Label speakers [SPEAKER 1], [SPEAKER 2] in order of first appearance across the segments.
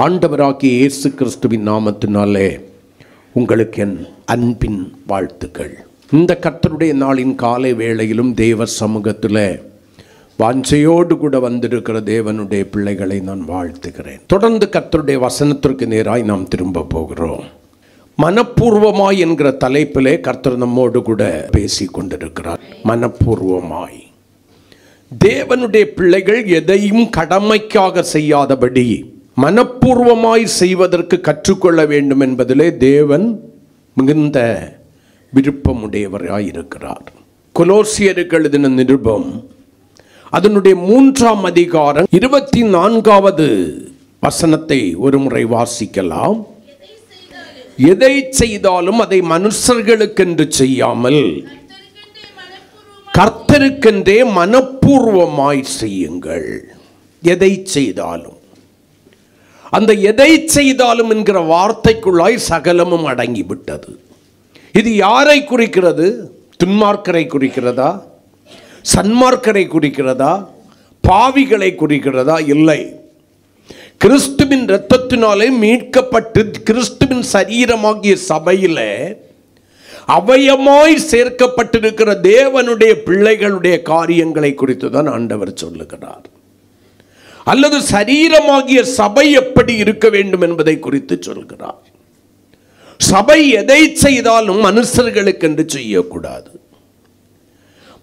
[SPEAKER 1] ஆண்டவராகிய இயேசு கிறிஸ்துவின் நாமத்தினாலே உங்களுக்கு என் அன்பின் வாழ்த்துக்கள். இந்த கர்த்தருடைய நாளின் காலை வேளையிலும் தேவ சமூகத்தில் வாஞ்சையோடு கூட வந்திருக்கிற தேவனுடைய பிள்ளைகளை நான் வாழ்த்துகிறேன். தொடர்ந்து கர்த்தருடைய வசனத்திற்கு நேராய் நாம் திரும்ப போகிறோம். மனப்பூர்வமாய் என்கிற தலைப்பிலே கர்த்தர் நம்மோடு கூட பேசி கொண்டிருக்கிறார். மனப்பூர்வமாய் தேவனுடைய பிள்ளைகள் எதையும் கடமைக்காக செய்யாதபடி மனப்பூர்வமாய் செய்வதற்கு கற்றுக்கொள்ள வேண்டும் என்பதிலே தேவன் மிகுந்த விருப்பமுடையவராய் இருக்கிறார். கொலோசியருக்கு எழுதின நிருபம் அதனுடைய 3ஆம் அதிகாரம் 24வது வசனத்தை ஒரு முறை வாசிக்கலாம். எதை செய்தாலும் அதை மனுஷர்களுக்கென்று செய்யாமல் கர்த்தருக்கென்றே மனப்பூர்வமாய் செய்யுங்கள். எதை செய்தாலும், அந்த எதை செய்தாலும் என்கிற வார்த்தைக்குள்ளாய் சகலமும் அடங்கிவிட்டது. இது யாரை குறிக்கிறது? துன்மார்க்கரை குறிக்கிறதா? சன்மார்க்கரை குறிக்கிறதா? பாவிகளை குறிக்கிறதா? இல்லை. கிறிஸ்துவின் இரத்தத்தினாலே மீட்கப்பட்டு கிறிஸ்துவின் சரீரமாகிய சபையில அவயமாய் சேர்க்கப்பட்டிருக்கிற தேவனுடைய பிள்ளைகளுடைய காரியங்களை குறித்து தான் ஆண்டவர் சொல்லுகிறார். அல்லது சரீரமாகிய சபை எப்படி இருக்க வேண்டும் என்பதை குறித்து சொல்கிறார். சபை எதை செய்தாலும் மனுஷர்களுக்கென்று செய்யக்கூடாது.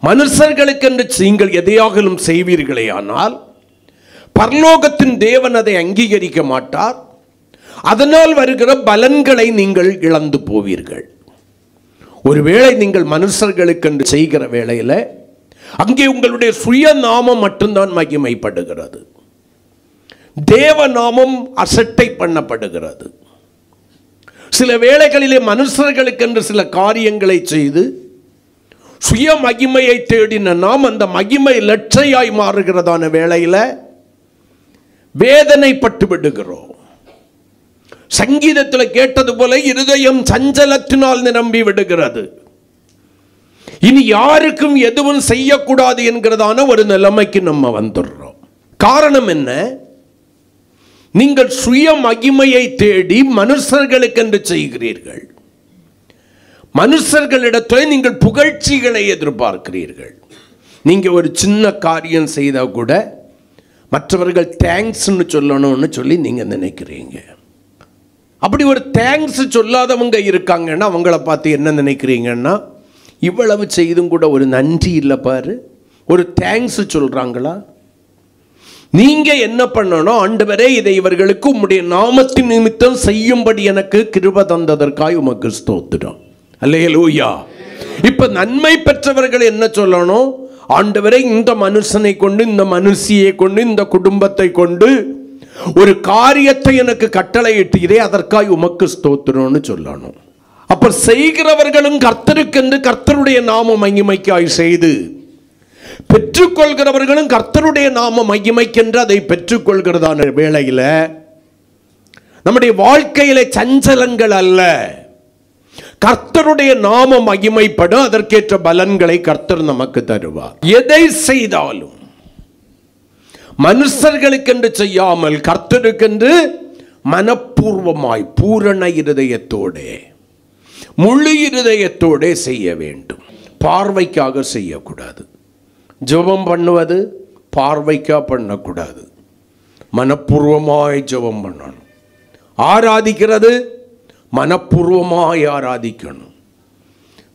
[SPEAKER 1] மனுஷர்களுக்கென்று நீங்கள் எதையாகலும் செய்வீர்களே ஆனால் பரலோகத்தின் தேவன் அதை அங்கீகரிக்க மாட்டார். அதனால் வருகிற பலன்களை நீங்கள் இழந்து போவீர்கள். ஒருவேளை நீங்கள் மனுஷர்களுக்கென்று செய்கிற வேளையில் அங்கே உங்களுடைய சுயநாமம் மட்டும்தான் மகிமைப்படுகிறது. தேவநாமம் அசட்டை பண்ணப்படுகிறது. சில வேளைகளிலே மனுஷர்களுக்கென்று சில காரியங்களை செய்து சுய மகிமையை தேடின நாம் அந்த மகிமை லட்சையாய் மாறுகிறதான வேளையில் வேதனைப்பட்டு விடுகிறோம். சங்கீதத்தில் கேட்டது போல இருதயம் சஞ்சலத்தினால் நிரம்பி விடுகிறது. இனி யாருக்கும் எதுவும் செய்யக்கூடாது என்கிறதான ஒரு நிலைமைக்கு நம்ம வந்துடுறோம். காரணம் என்ன? நீங்கள் சுய மகிமையை தேடி மனுஷர்களுக்கென்று செய்கிறீர்கள். மனுஷர்களிடத்தில் நீங்கள் புகழ்ச்சிகளை எதிர்பார்க்கிறீர்கள். நீங்க ஒரு சின்ன காரியம் செய்தா கூட மற்றவர்கள் தேங்க்ஸ்ன்னு சொல்லணும்னு சொல்லி நீங்க நினைக்கிறீங்க. அப்படி ஒரு தேங்க்ஸ் சொல்லாதவங்க இருக்காங்கன்னா அவங்கள பார்த்து என்ன நினைக்கிறீங்கன்னா, இவ்வளவு செய்தும் கூட ஒரு நன்றி இல்லை பாரு, ஒரு தேங்க்ஸ் சொல்றாங்களா? நீங்க என்ன பண்ணணும்? ஆண்டவரே, இதை இவர்களுக்கு உம்முடைய நாமத்தின் நிமித்தம் செய்யும்படி எனக்கு கிருபை தந்ததற்காய் உமக்கு ஸ்தோத்திரம். அல்லேலூயா. இப்ப நன்மை பெற்றவர்கள் என்ன சொல்லணும்? ஆண்டவரே, இந்த மனுஷனை கொண்டு, இந்த மனுஷியை கொண்டு, இந்த குடும்பத்தை கொண்டு ஒரு காரியத்தை எனக்கு கட்டளையிட்டீரே, அதற்காய் உமக்கு ஸ்தோத்திரம்னு சொல்லணும். அப்ப செய்கிறவர்களும் கர்த்தருக்கென்று கர்த்தருடைய நாம மகிமைக்காய் செய்து பெற்றுக்கொள்கிறவர்களும் கர்த்தருடைய நாம மகிமைக்கென்று அதை பெற்றுக்கொள்கிறதான வேளையில நம்முடைய வாழ்க்கையில சஞ்சலங்கள் அல்ல, கர்த்தருடைய நாம மகிமைப்படும். அதற்கேற்ற பலன்களை கர்த்தர் நமக்கு தருவார். எதை செய்தாலும் மனுஷர்களுக்கென்று செய்யாமல் கர்த்தருக்கென்று மனப்பூர்வமாய் பூரண இருதயத்தோட முழு இருதயத்தோட செய்ய வேண்டும். பார்வைக்காக செய்யக்கூடாது. ஜெபம் பண்ணுவது பார்வைக்காக பண்ணக்கூடாது. மனப்பூர்வமாய் ஜெபம் பண்ணணும். ஆராதிக்கிறது மனப்பூர்வமாய் ஆராதிக்கணும்.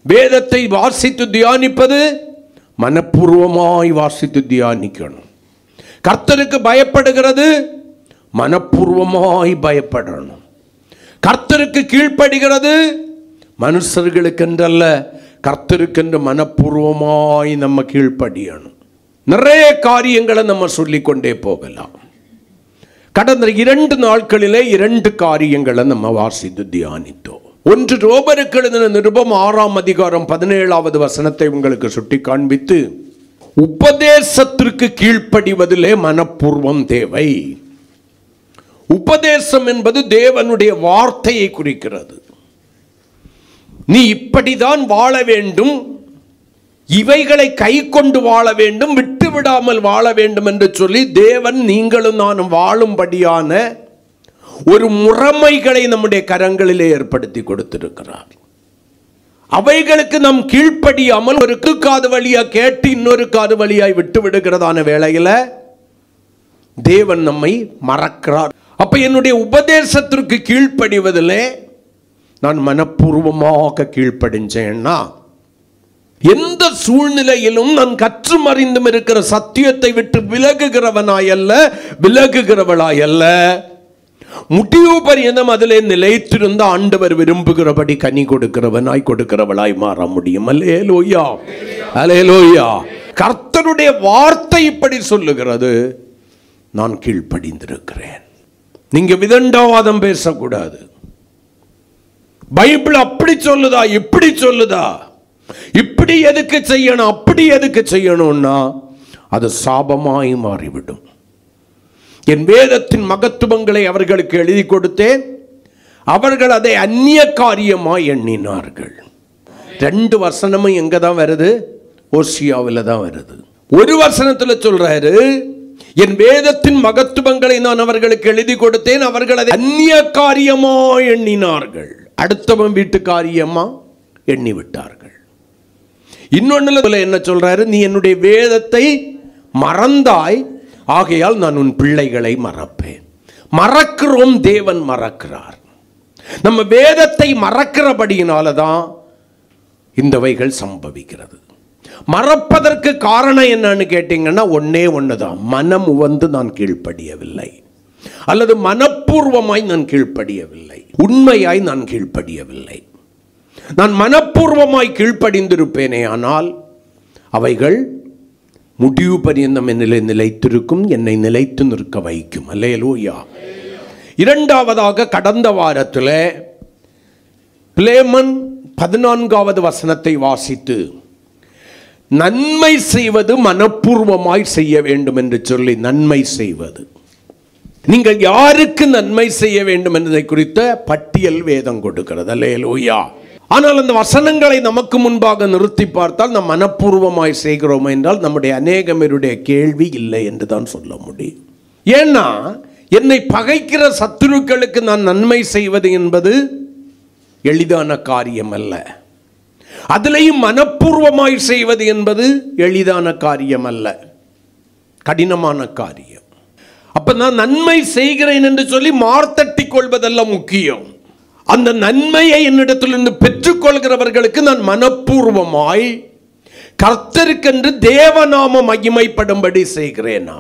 [SPEAKER 1] வேதத்தை வாசித்து தியானிப்பது மனப்பூர்வமாய் வாசித்து தியானிக்கணும். கர்த்தருக்கு பயப்படுகிறது மனப்பூர்வமாய் பயப்படணும். கர்த்தருக்கு கீழ்ப்படுகிறது மனுஷர்களுக்கென்றல்ல, கர்த்தருக்கென்று மனப்பூர்வமாய் நம்ம கீழ்ப்படியணும். நிறைய காரியங்களை நம்ம சொல்லிக்கொண்டே போகலாம். கடந்த 2 நாட்களிலே 2 காரியங்களை நம்ம வாசித்து தியானித்தோம். ஒன்று, ரோமருக்கு எழுதின நிருபம் 6ஆம் அதிகாரம் 17வது வசனத்தை உங்களுக்கு சுட்டி காண்பித்து, உபதேசத்திற்கு கீழ்ப்படிவதிலே மனப்பூர்வம் தேவை. உபதேசம் என்பது தேவனுடைய வார்த்தையை குறிக்கிறது. நீ இப்படிதான் வாழ வேண்டும், இவைகளை கை கொண்டு வாழ வேண்டும், விட்டு விடாமல் வாழ வேண்டும் என்று சொல்லி தேவன் நீங்களும் நானும் வாழும்படியான ஒரு முறைமைகளை நம்முடைய கரங்களிலே ஏற்படுத்தி கொடுத்திருக்கிறார். அவைகளுக்கு நாம் கீழ்ப்படியாமல் ஒரு காது வழியா கேட்டு இன்னொரு காது வழியாய் விட்டு விடுகிறதான வேளையில தேவன் நம்மை மறக்கிறார். அப்ப என்னுடைய உபதேசத்திற்கு கீழ்ப்படிவதிலே நான் மனப்பூர்வமாக கீழ்ப்படிஞ்சேன்னா, எந்த சூழ்நிலையிலும் நான் கற்றும் அறிந்தும் இருக்கிற சத்தியத்தை விட்டு விலகுகிறவனாயல்ல, விலகுகிறவளாயல்ல, முடிவு பரியந்தம் அதிலே நிலைத்திருந்த ஆண்டவர் விரும்புகிறபடி கனி கொடுக்கிறவனாய் கொடுக்கிறவளாய் மாற முடியும். அல்லேலூயா, அல்லேலூயா. கர்த்தருடைய வார்த்தை இப்படி சொல்லுகிறது, நான் கீழ்ப்படிந்திருக்கிறேன். நீங்க விதண்டாவாதம் பேசக்கூடாது. பைபிள் அப்படி சொல்லுதா, இப்படி சொல்லுதா, இப்படி எதுக்கு செய்யணும், அப்படி எதுக்கு செய்யணும்னா அது சாபமாய் மாறிவிடும். என் வேதத்தின் மகத்துவங்களை அவர்களுக்கு எழுதி கொடுத்தேன், அவர்கள் அதை அந்நிய காரியமாய் எண்ணினார்கள். 2 வசனமும் எங்க தான் வருது? ஓசியாவில் தான் வருது. ஒரு வசனத்தில் சொல்றாரு, என் வேதத்தின் மகத்துவங்களை நான் அவர்களுக்கு எழுதி கொடுத்தேன், அவர்கள் அதை அந்நிய காரியமாய் எண்ணினார்கள். அடுத்தவன் வீட்டு காரியமா எண்ணி விட்டார்கள். இன்னொன்னு என்ன சொல்றாரு? நீ என்னுடைய வேதத்தை மறந்தாய், ஆகையால் நான் உன் பிள்ளைகளை மறப்பேன். மறக்கிறோம், தேவன் மறக்கிறார். நம்ம வேதத்தை மறக்கிறபடியினாலதான் இந்தவைகள் சம்பவிக்கிறது. மறப்பதற்கு காரணம் என்னன்னு கேட்டீங்கன்னா ஒன்னே ஒண்ணுதான், மனம் உவந்து நான் கீழ்ப்படியவில்லை, அல்லது மனப்பூர்வமாய் நான் கீழ்ப்படியவில்லை, உண்மையாய் நான் கீழ்ப்படியவில்லை. நான் மனப்பூர்வமாய் கீழ்ப்படிந்திருப்பேனே ஆனால் அவைகள் முடிவு பரியந்தம் என்னிலே நிலைத்திருக்கும், என்னை நிலைத்து நிற்க வைக்கும். அல்லேலூயா. இரண்டாவதாக, கடந்த வாரத்தில் பிலேமன் 14வது வசனத்தை வாசித்து நன்மை செய்வது மனப்பூர்வமாய் செய்ய வேண்டும் என்று சொல்லி, நன்மை செய்வது, நீங்கள் யாருக்கு நன்மை செய்ய வேண்டும் என்பதை குறித்த பட்டியல் வேதம் கொடுக்கிறது. அல்லேலூயா. ஆனால் அந்த வசனங்களை நமக்கு முன்பாக நிறுத்தி பார்த்தால் நாம் மனப்பூர்வமாய் செய்கிறோம் என்றால் நம்முடைய அநேகமருடைய கேள்வி இல்லை என்று தான் சொல்ல முடியும். ஏன்னா என்னை பகைக்கிற சத்துருக்களுக்கு நான் நன்மை செய்வது என்பது எளிதான காரியம் அல்ல. அதிலையும் மனப்பூர்வமாய் செய்வது என்பது எளிதான காரியம் அல்ல, கடினமான காரியம். அப்ப நான் நன்மை செய்கிறேன் என்று சொல்லி மார்த்தட்டி கொள்வதெல்லாம் முக்கியம். அந்த நன்மையை என்னிடத்திலிருந்து பெற்றுக்கொள்கிறவர்களுக்கு நான் மனப்பூர்வமாய் கர்த்தருக்கென்று தேவநாம மகிமைப்படும்படி செய்கிறேனா?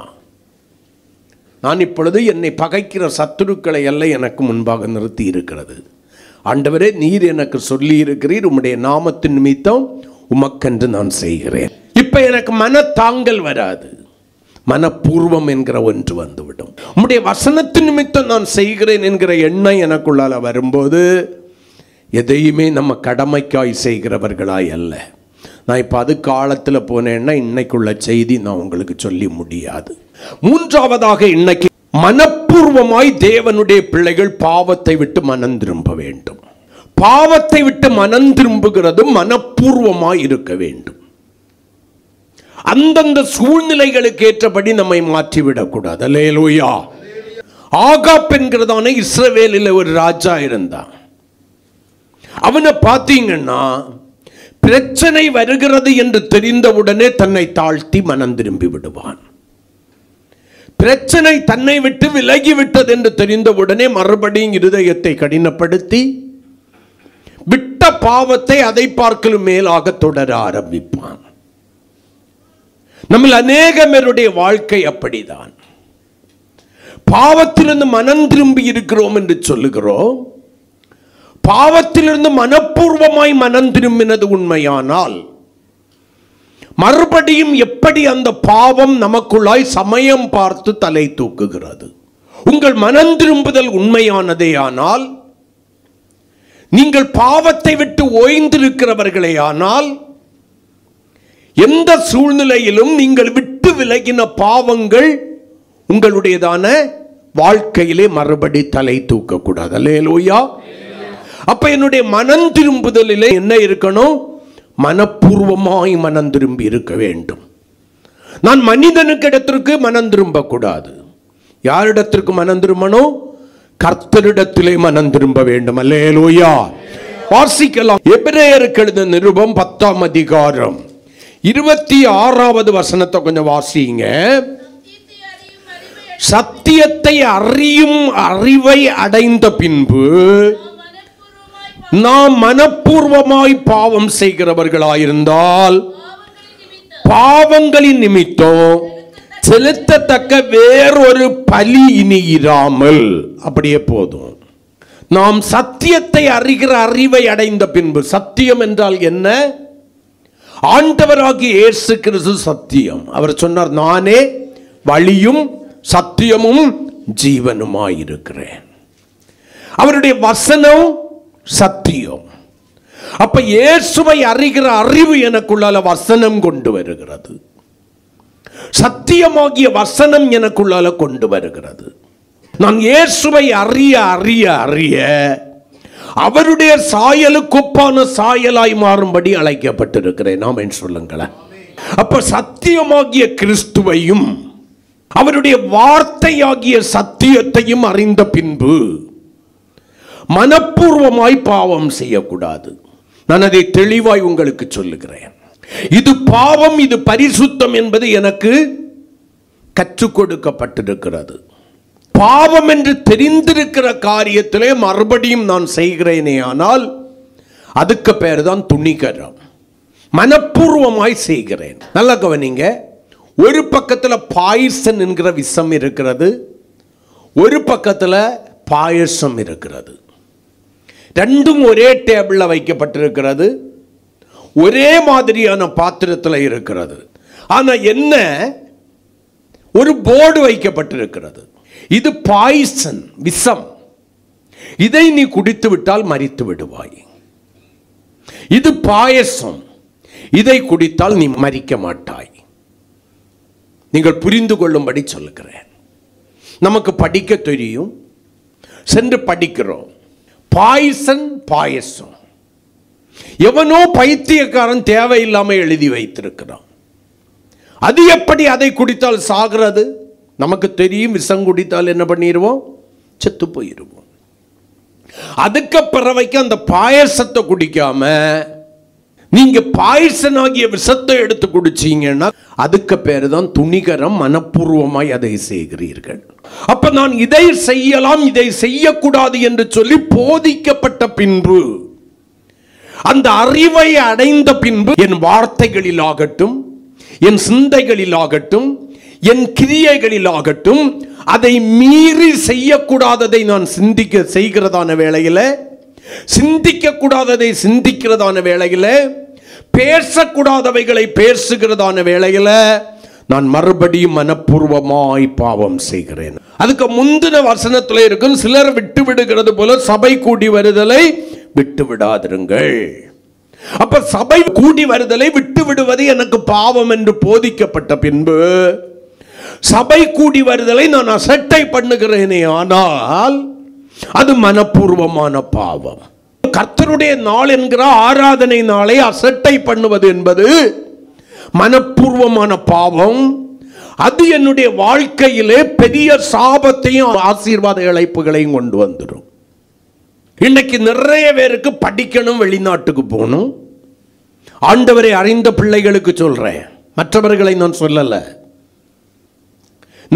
[SPEAKER 1] நான் இப்பொழுது என்னை பகைக்கிற சத்துருக்களை எல்லாம் எனக்கு முன்பாக நிறுத்தி இருக்கிறது. ஆண்டவரே, நீர் எனக்கு சொல்லி இருக்கிறீர், உம்முடைய நாமத்தின் நிமித்தம் உமக்கென்று நான் செய்கிறேன். இப்ப எனக்கு மனத்தாங்கல் வராது, மனப்பூர்வம் என்கிற ஒன்று வந்துவிடும். உம்முடைய வசனத்தின் நிமித்தம் நான் செய்கிறேன் என்கிற எண்ணம் எனக்குள்ளால வரும்போது எதையுமே நம்ம கடமைக்காய் செய்கிறவர்களாய் அல்ல. நான் இப்போ அது காலத்தில் போனேன்னா இன்னைக்குள்ள செய்தி நான் உங்களுக்கு சொல்லி முடியாது. மூன்றாவதாக, இன்னைக்கு மனப்பூர்வமாய் தேவனுடைய பிள்ளைகள் பாவத்தை விட்டு மனம் திரும்ப வேண்டும். பாவத்தை விட்டு மனம் திரும்புகிறது மனப்பூர்வமாய் இருக்க வேண்டும். அந்தந்த சூழ்நிலைகளுக்கு ஏற்றபடி நம்மை மாற்றிவிடக்கூடாது. அல்லேலூயா. ஆகாப் என்கிறதான இஸ்ரவேலில் ஒரு ராஜா இருந்தான். அவனை பார்த்தீங்கன்னா பிரச்சனை வருகிறது என்று தெரிந்தவுடனே தன்னை தாழ்த்தி மனம் திரும்பி விடுவான். பிரச்சனை தன்னை விட்டு விலகிவிட்டது என்று தெரிந்தவுடனே மறுபடியும் இருதயத்தை கடினப்படுத்தி விட்ட பாவத்தை அதை பார்க்கலும் மேலாக தொடர ஆரம்பிப்பான். நம்ம அநேகமருடைய வாழ்க்கை அப்படிதான். பாவத்திலிருந்து மனம் திரும்பி இருக்கிறோம் என்று சொல்லுகிறோம். பாவத்திலிருந்து மனப்பூர்வமாய் மனம் திரும்பினது உண்மையானால் மறுபடியும் எப்படி அந்த பாவம் நமக்குள்ளாய் சமயம் பார்த்து தலை தூக்குகிறது? உங்கள் மனம் திரும்புதல் உண்மையானதே ஆனால், நீங்கள் பாவத்தை விட்டு ஓய்ந்திருக்கிறவர்களே ஆனால், எந்த சூழ்நிலையிலும் நீங்கள் விட்டு விலகின பாவங்கள் உங்களுடையதான வாழ்க்கையிலே மறுபடி தலை தூக்கக்கூடாது. அல்லேலூயா. அப்ப என்னுடைய மனம் திரும்புதலிலே என்ன இருக்கணும்? மனப்பூர்வமாய் மனம் திரும்பி இருக்க வேண்டும். நான் மனிதனுக்கு இடத்திற்கு மனம் திரும்ப கூடாது. யாரிடத்திற்கு மனம் திரும்பணும்? கர்த்தரிடத்திலே மனம் திரும்ப வேண்டும். அல்லேலூயா. வாசிக்கலாம். எபிரேயருக்கு எழுதின நிருபம் 10ஆம் அதிகாரம் 26வது வசனத்தை கொஞ்சம் வாசிங்க. சத்தியத்தை அறியும் அறிவை அடைந்த பின்பு நாம் மனப்பூர்வமாய் பாவம் செய்கிறவர்களாயிருந்தால் பாவங்களின் நிமித்தம் செலுத்தத்தக்க வேறொரு பலி இனி இராமல், அப்படியே போதும். நாம் சத்தியத்தை அறிகிற அறிவை அடைந்த பின்பு, சத்தியம் என்றால் என்ன? ஆண்டவராகிய இயேசு கிறிஸ்து சத்தியம். அவர் சொன்னார், நானே வழியும் சத்தியமும் ஜீவனுமாயிருக்கிறேன். அவருடைய வசனம் சத்தியம். அப்ப இயேசுவை அறிகிற அறிவு எனக்குள்ளால வசனம் கொண்டு வருகிறது. சத்தியமாகிய வசனம் எனக்குள்ளால கொண்டு வருகிறது. நான் இயேசுவை அறிய அறிய அறிய அவருடைய சாயலுக்கொப்பான சாயலாய் மாறும்படி அழைக்கப்பட்டிருக்கிறேன். ஆமென் சொல்லுங்களேன். அப்ப சத்தியமாகிய கிறிஸ்துவையும் அவருடைய வார்த்தையாகிய சத்தியத்தையும் அறிந்த பின்பு மனப்பூர்வமாய் பாவம் செய்யக்கூடாது. நான் அதை தெளிவாய் உங்களுக்கு சொல்லுகிறேன். இது பாவம், இது பரிசுத்தம் என்பது எனக்கு கற்றுக் கொடுக்கப்பட்டிருக்கிறது. பாவம் என்று தெரிந்திருக்கிற காரியத்திலே மறுபடியும் நான் செய்கிறேனே ஆனால் அதுக்கு பேர் தான் துணிகரம். மனப்பூர்வமாய் செய்கிறேன். நல்லா கவனிங்க. ஒரு பக்கத்தில் பாயசம் என்கிற விஷம் இருக்கிறது, ஒரு பக்கத்தில் பாயசம் இருக்கிறது. ரெண்டும் ஒரே டேபிளில் வைக்கப்பட்டிருக்கிறது, ஒரே மாதிரியான பாத்திரத்தில் இருக்கிறது. ஆனால் என்ன, ஒரு போர்டு வைக்கப்பட்டிருக்கிறது. இது பாய்சன், விஷம். இதை நீ குடித்து விட்டால் மரித்து விடுவாய். இது பாயசம், இதை குடித்தால் நீ மரிக்க மாட்டாய். நீங்கள் புரிந்து கொள்ளும்படி சொல்லுகிறேன். நமக்கு படிக்க தெரியும், சென்று படிக்கிறோம். பாய்சன், பாயசம். எவனோ பைத்தியக்காரன் தேவையில்லாமல் எழுதி வைத்திருக்கிறான். அது எப்படி அதை குடித்தால் சாகிறது? நமக்கு தெரியும், விஷம் குடித்தால் என்ன பண்ணிடுவோம்? செத்து போயிடுவோம். அதுக்கு பிறவைக்கு அந்த பாயசத்தை குடிக்காம நீங்க பாயசன் ஆகிய விஷத்தை எடுத்து குடிச்சீங்கன்னா அதுக்கு பேரு தான் துணிகரம். மனப்பூர்வமாய் அதை செய்கிறீர்கள். அப்ப நான் இதை செய்யலாம், இதை செய்யக்கூடாது என்று சொல்லி போதிக்கப்பட்ட பின்பு, அந்த அறிவை அடைந்த பின்பு என் வார்த்தைகளிலாகட்டும், என் சிந்தைகளிலாகட்டும், என் கிரியைகளிலாகட்டும், அதை மீறி செய்யக்கூடாததை நான் செய்கிறதான வேளையில், சிந்திக்க கூடாததை சிந்திக்கிறதான வேளையில், பேசக்கூடாதவைகளை பேசுகிறதான வேளையில் நான் மறுபடியும் மனப்பூர்வமாய் பாவம் செய்கிறேன். அதுக்கு முந்தின வசனத்தில் இருக்கும், சிலர் விட்டு விடுகிறது போல சபை கூடி வருதலை விட்டு விடாதிருங்கள். அப்ப சபை கூடி வருதலை விட்டு விடுவது எனக்கு பாவம் என்று போதிக்கப்பட்ட பின்பு சபை கூடி வருதலை நான் அசட்டை பண்ணுகிறேனே ஆனால் அது மனப்பூர்வமான பாவம். கர்த்தருடைய நாள் என்கிற ஆராதனை நாளை அசட்டை பண்ணுவது என்பது மனப்பூர்வமான பாவம். அது என்னுடைய வாழ்க்கையிலே பெரிய சாபத்தையும் ஆசீர்வாத இழைப்புகளையும் கொண்டு வந்துடும். இன்னைக்கு நிறைய பேருக்கு படிக்கணும், வெளிநாட்டுக்கு போகணும். ஆண்டவரை அறிந்த பிள்ளைகளுக்கு சொல்றேன், மற்றவர்களை நான் சொல்லல.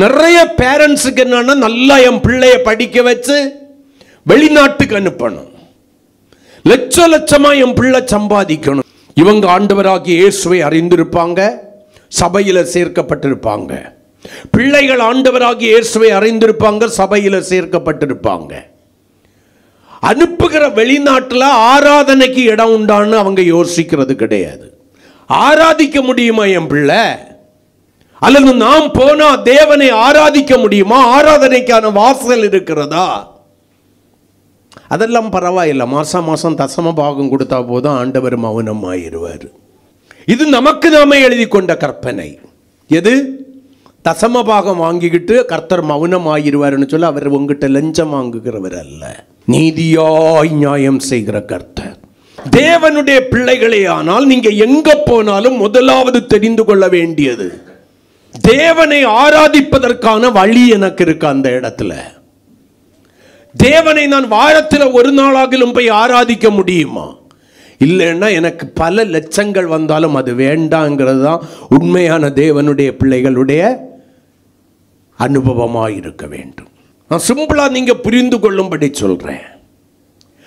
[SPEAKER 1] நிறைய பேரண்ட்ஸுக்கு என்னன்னா, நல்லா என் பிள்ளைய படிக்க வச்சு வெளிநாட்டுக்கு அனுப்பணும், லட்ச லட்சமா என் பிள்ளை சம்பாதிக்கணும். இவங்க ஆண்டவராகிய இயேசுவை அறிந்திருப்பாங்க, சபையில சேர்க்கப்பட்டிருப்பாங்க. பிள்ளைகள் ஆண்டவராகிய இயேசுவை அறிந்திருப்பாங்க, சபையில சேர்க்கப்பட்டிருப்பாங்க. அனுப்புகிற வெளிநாட்டில் ஆராதனைக்கு இடம் உண்டான்னு அவங்க யோசிக்கிறது கிடையாது. ஆராதிக்க முடியுமா என் பிள்ளை? அல்லது நாம் போனா தேவனை ஆராதிக்க முடியுமா? ஆராதனைக்கான வாசல் இருக்கிறதா? அதெல்லாம் பரவாயில்லை. மாசம் மாசம் தசம பாகம் கொடுத்தா போதும் ஆண்டவர் மௌனம் ஆயிடுவார். இது நமக்கு நாமே எழுதி கொண்ட கற்பனை. எது? தசம பாகம் வாங்கிக்கிட்டு கர்த்தர் மௌனம் ஆகிடுவார்னு சொல்ல அவர் உங்ககிட்ட லஞ்சம் வாங்குகிறவர் அல்ல, நீதியாய் நியாயம் செய்கிற கர்த்தர். தேவனுடைய பிள்ளைகளே ஆனால் நீங்க எங்க போனாலும் முதலாவது தெரிந்து கொள்ள வேண்டியது, தேவனை ஆராதிப்பதற்கான வழி எனக்கு இருக்கு அந்த இடத்துல. தேவனை நான் வாரத்தில் ஒரு நாளாகிலும் போய் ஆராதிக்க முடியுமா? இல்லைன்னா எனக்கு பல லட்சங்கள் வந்தாலும் அது வேண்டாங்கிறது தான் உண்மையான தேவனுடைய பிள்ளைகளுடைய அனுபவமாக இருக்க வேண்டும். நான் சிம்பிளா நீங்க புரிந்து கொள்ளும்படி சொல்றேன்.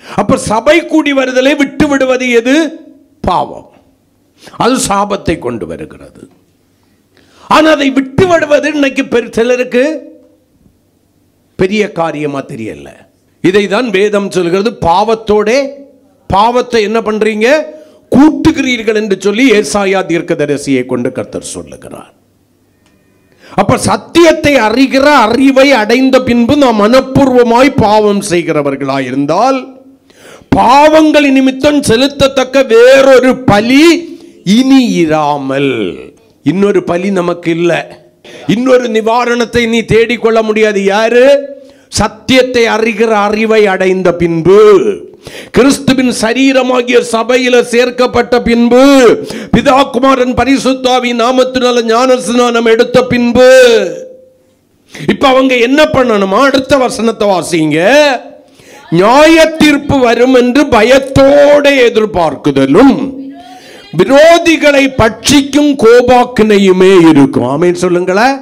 [SPEAKER 1] அப்ப சபை கூடி வருதலை விட்டு விடுவது எது? பாவம். அது சாபத்தை கொண்டு வருகிறது. ஆனா அதை விட்டு விடுவது இன்னைக்கு சிலருக்கு பெரிய காரியமா தெரியல. இதை தான் வேதம் சொல்கிறது, பாவத்தை என்ன பண்றீங்க? கூட்டுகிறீர்கள் என்று சொல்லி ஏசாயா தீர்க்கதரிசியை கொண்டு கர்த்தர் சொல்லுகிறார். அப்ப சத்தியத்தை அறிகிற அறிவை அடைந்த பின்பு நாம் மனப்பூர்வமாய் பாவம் செய்கிறவர்களாய் இருந்தால் பாவங்களின் நிமித்தம் செலுத்தத்தக்க வேறொரு பலி இனி இராமல். இன்னொரு பலி நமக்கு இல்லை. இன்னொரு நிவாரணத்தை நீ தேடிக்கொள்ள முடியாது. யாரு? சத்தியத்தை அறிகிற அறிவை அடைந்த பின்பு, கிறிஸ்துவின் சரீரமாகிய சபையில சேர்க்கப்பட்ட பின்பு, பிதா குமாரன் பரிசுத்தாவின் நாமத்தினால ஞானஸ்நானம் எடுத்த பின்பு, இப்ப அவங்க என்ன பண்ணணுமா? அடுத்த வசனத்தை வாசிங்க. நியாய தீர்ப்பு வரும் என்று பயத்தோடு எதிர்பார்க்குதலும் விரோதிகளை பட்சிக்கும் கோபாக்கினையுமே இருக்கும். ஆமென் சொல்லுங்களேன்.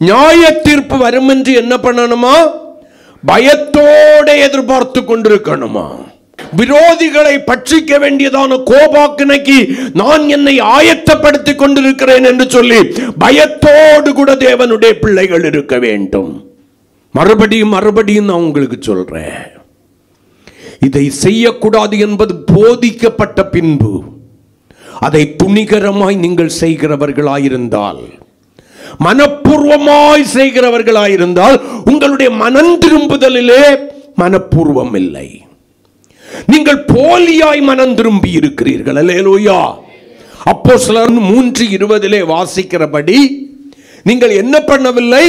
[SPEAKER 1] நியாய தீர்ப்பு வரும் என்று என்ன பண்ணணுமா? பயத்தோடு எதிர்பார்த்து கொண்டிருக்கணுமா? விரோதிகளை பட்சிக்க வேண்டியதான கோபாக்கினைக்கு நான் என்னை ஆயத்தப்படுத்திக் கொண்டிருக்கிறேன் என்று சொல்லி பயத்தோடு கூட தேவனுடைய பிள்ளைகள் இருக்க வேண்டும். மறுபடியும் நான் உங்களுக்கு சொல்றேன், இதை செய்யக்கூடாது என்பது போதிக்கப்பட்ட பின்பு அதை துணிகரமாய் நீங்கள் செய்கிறவர்களாயிருந்தால், மனப்பூர்வமாய் செய்கிறவர்களாயிருந்தால், உங்களுடைய மனம் திரும்புதலிலே மனப்பூர்வம் இல்லை. நீங்கள் போலியாய் மனம் திரும்பி இருக்கிறீர்கள். அல்லேலூயா. அப்போஸ்தலர் 3:20 வாசிக்கிறபடி நீங்கள் என்ன பண்ணவில்லை?